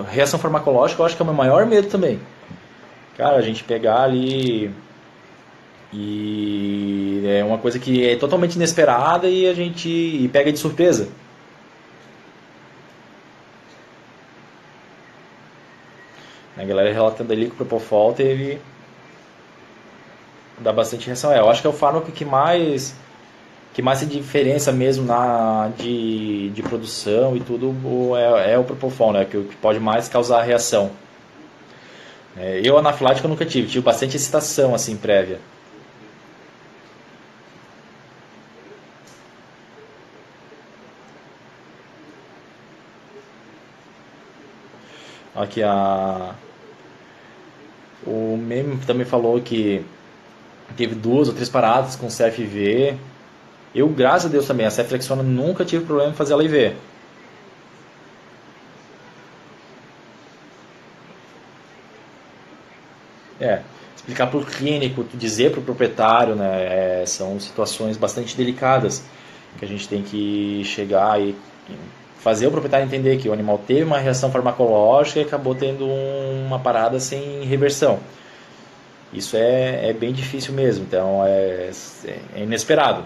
Reação farmacológica, eu acho que é o meu maior medo também. Cara, a gente pegar ali. E é uma coisa que é totalmente inesperada e a gente pega de surpresa. A galera relatando ali que o Propofol dá bastante reação. Eu acho que é o fármaco que mais se diferença mesmo de produção e tudo é o Propofol, né? Que pode mais causar reação. Eu anafilático eu nunca tive bastante excitação assim prévia. Aqui o meme também falou que teve 2 ou 3 paradas com CFV. Eu, graças a Deus também, a ceftrexona nunca tive problema em fazer ela IV. Explicar para o clínico, dizer para o proprietário, né, são situações bastante delicadas que a gente tem que chegar e fazer o proprietário entender que o animal teve uma reação farmacológica e acabou tendo uma parada sem reversão. Isso é bem difícil mesmo, então é inesperado.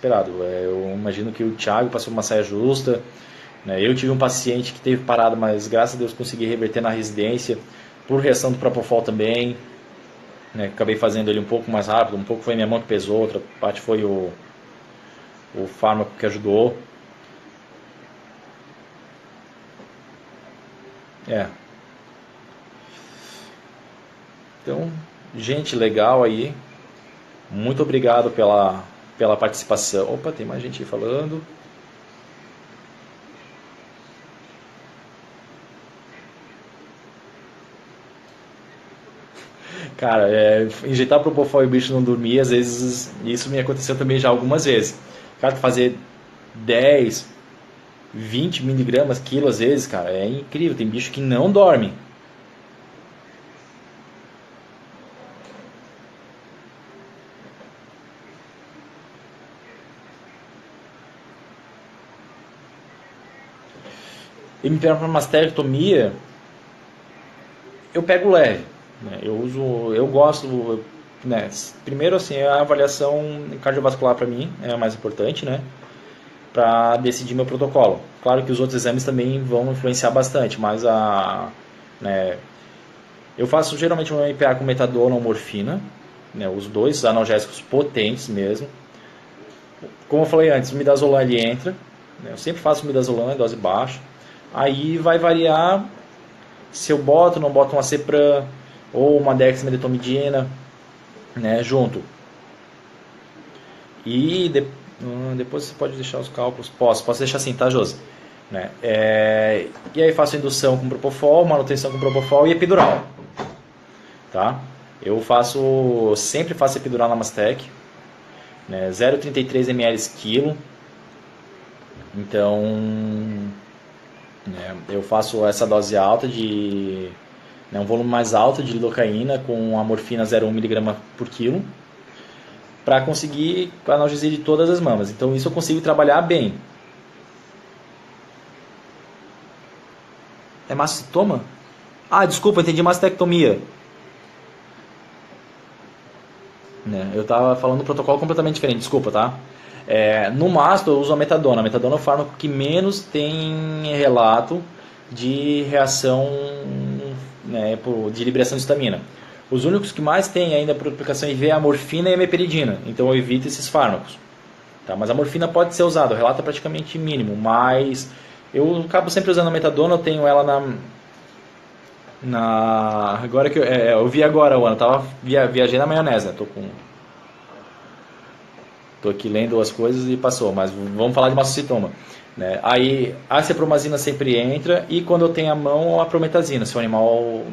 Eu imagino que o Thiago passou uma saia justa, né? Eu tive um paciente que teve parada, mas graças a Deus consegui reverter na residência por reação do Propofol também, né? Acabei fazendo ele um pouco mais rápido, um pouco foi minha mão que pesou, outra parte foi o fármaco que ajudou. Então, gente legal aí, muito obrigado pela participação. Opa, tem mais gente aí falando. Cara, injetar Propofol e o bicho não dormir, às vezes isso me aconteceu também já algumas vezes. Cara, fazer 10, 20 miligramas, quilo às vezes, cara, é incrível. Tem bicho que não dorme. E me para mastectomia, eu pego leve. Né? Eu gosto, né? Primeiro assim, a avaliação cardiovascular para mim é a mais importante, né? para decidir meu protocolo. Claro que os outros exames também vão influenciar bastante, mas né, eu faço geralmente um MPA com metadona ou morfina, né, os dois analgésicos potentes mesmo. Como eu falei antes, o midazolam ele entra, né, eu sempre faço midazolam em dose baixa. Aí vai variar se eu boto ou não boto uma Cepram ou uma dexmedetomidina, né, junto. E depois você pode deixar os cálculos, posso deixar assim, tá, Josi? Né? E aí faço indução com propofol, manutenção com propofol e epidural, tá? Eu sempre faço epidural na Mastec, né? 0,33 ml quilo. Então, né, eu faço essa dose alta né, um volume mais alto de lidocaína com a morfina 0,1 mg por quilo, para conseguir analgesia de todas as mamas. Então isso eu consigo trabalhar bem. É mastectomia? Ah, desculpa, eu entendi mastectomia. Né, eu estava falando um protocolo completamente diferente, desculpa, tá? No masto eu uso a metadona. A metadona é o fármaco que menos tem relato de reação, né, de liberação de histamina. Os únicos que mais tem ainda por aplicação IV é a morfina e a meperidina, então eu evito esses fármacos. Tá? Mas a morfina pode ser usada, o relato é praticamente mínimo, mas eu acabo sempre usando a metadona, eu tenho ela agora que eu vi agora, Ana, viajei na maionese, né? Tô aqui lendo as coisas e passou, mas vamos falar de mastocitoma. Né? Aí a cepromazina sempre entra e quando eu tenho a mão a prometazina, se o animal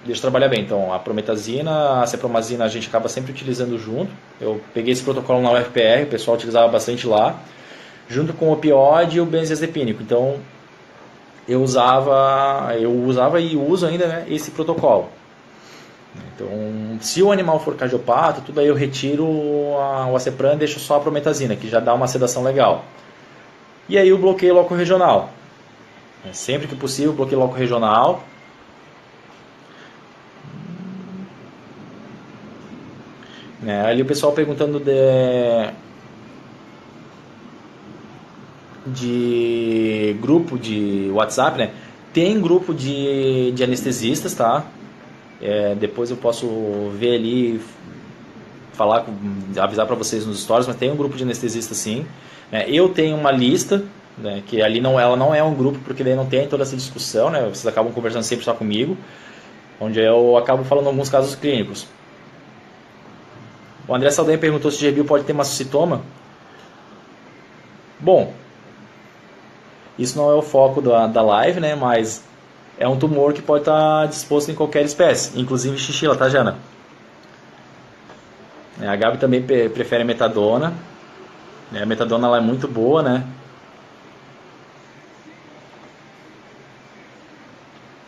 deixa trabalhar bem. Então a prometazina, a cepromazina a gente acaba sempre utilizando junto. Eu peguei esse protocolo na UFPR, o pessoal utilizava bastante lá, junto com o opioide e o benzodiazepínico. Então eu usava e uso ainda, né, esse protocolo. Então, se o animal for cardiopata, tudo aí eu retiro o Acepram e deixo só a prometazina, que já dá uma sedação legal. E aí o bloqueio loco-regional. Sempre que possível, bloqueio loco-regional. Ali o pessoal perguntando de grupo de WhatsApp, né? Tem grupo de anestesistas, tá? Depois eu posso ver ali, avisar para vocês nos stories, mas tem um grupo de anestesistas sim. Eu tenho uma lista, né, que ali ela não é um grupo, porque daí não tem toda essa discussão, né? Vocês acabam conversando sempre só comigo, onde eu acabo falando alguns casos clínicos. O André Saldanha perguntou se Gerbil pode ter mastocitoma. Bom, isso não é o foco da live, né? Mas é um tumor que pode estar disposto em qualquer espécie, inclusive chinchila, tá, Jana? A Gabi também prefere a metadona. A metadona ela é muito boa, né?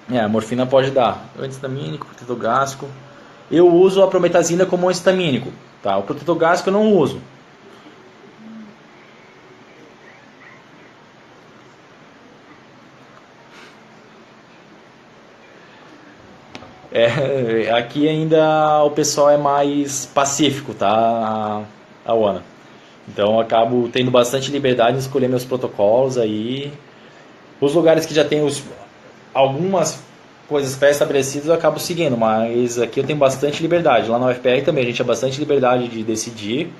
A morfina pode dar antihistamínico, protetogástrico. Eu uso a prometazina como antihistamínico, tá? O protetogástrico eu não uso. Aqui ainda o pessoal é mais pacífico, tá, a Ana? Então eu acabo tendo bastante liberdade em escolher meus protocolos aí. Os lugares que já tem algumas coisas pré-estabelecidas eu acabo seguindo, mas aqui eu tenho bastante liberdade. Lá na UFPR também a gente tinha bastante liberdade de decidir.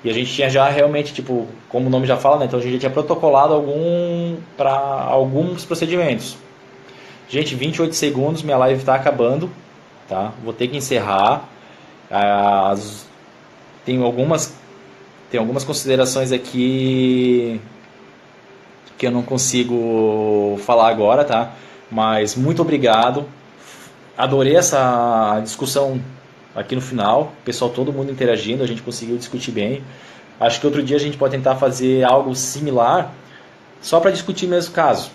E a gente tinha já realmente, tipo, como o nome já fala, né? Então a gente já tinha protocolado para alguns procedimentos. Gente, 28 segundos, minha live está acabando, tá? Vou ter que encerrar. Tem algumas considerações aqui que eu não consigo falar agora, tá? Mas muito obrigado. Adorei essa discussão aqui no final. Pessoal, todo mundo interagindo, a gente conseguiu discutir bem. Acho que outro dia a gente pode tentar fazer algo similar, só para discutir mesmo caso.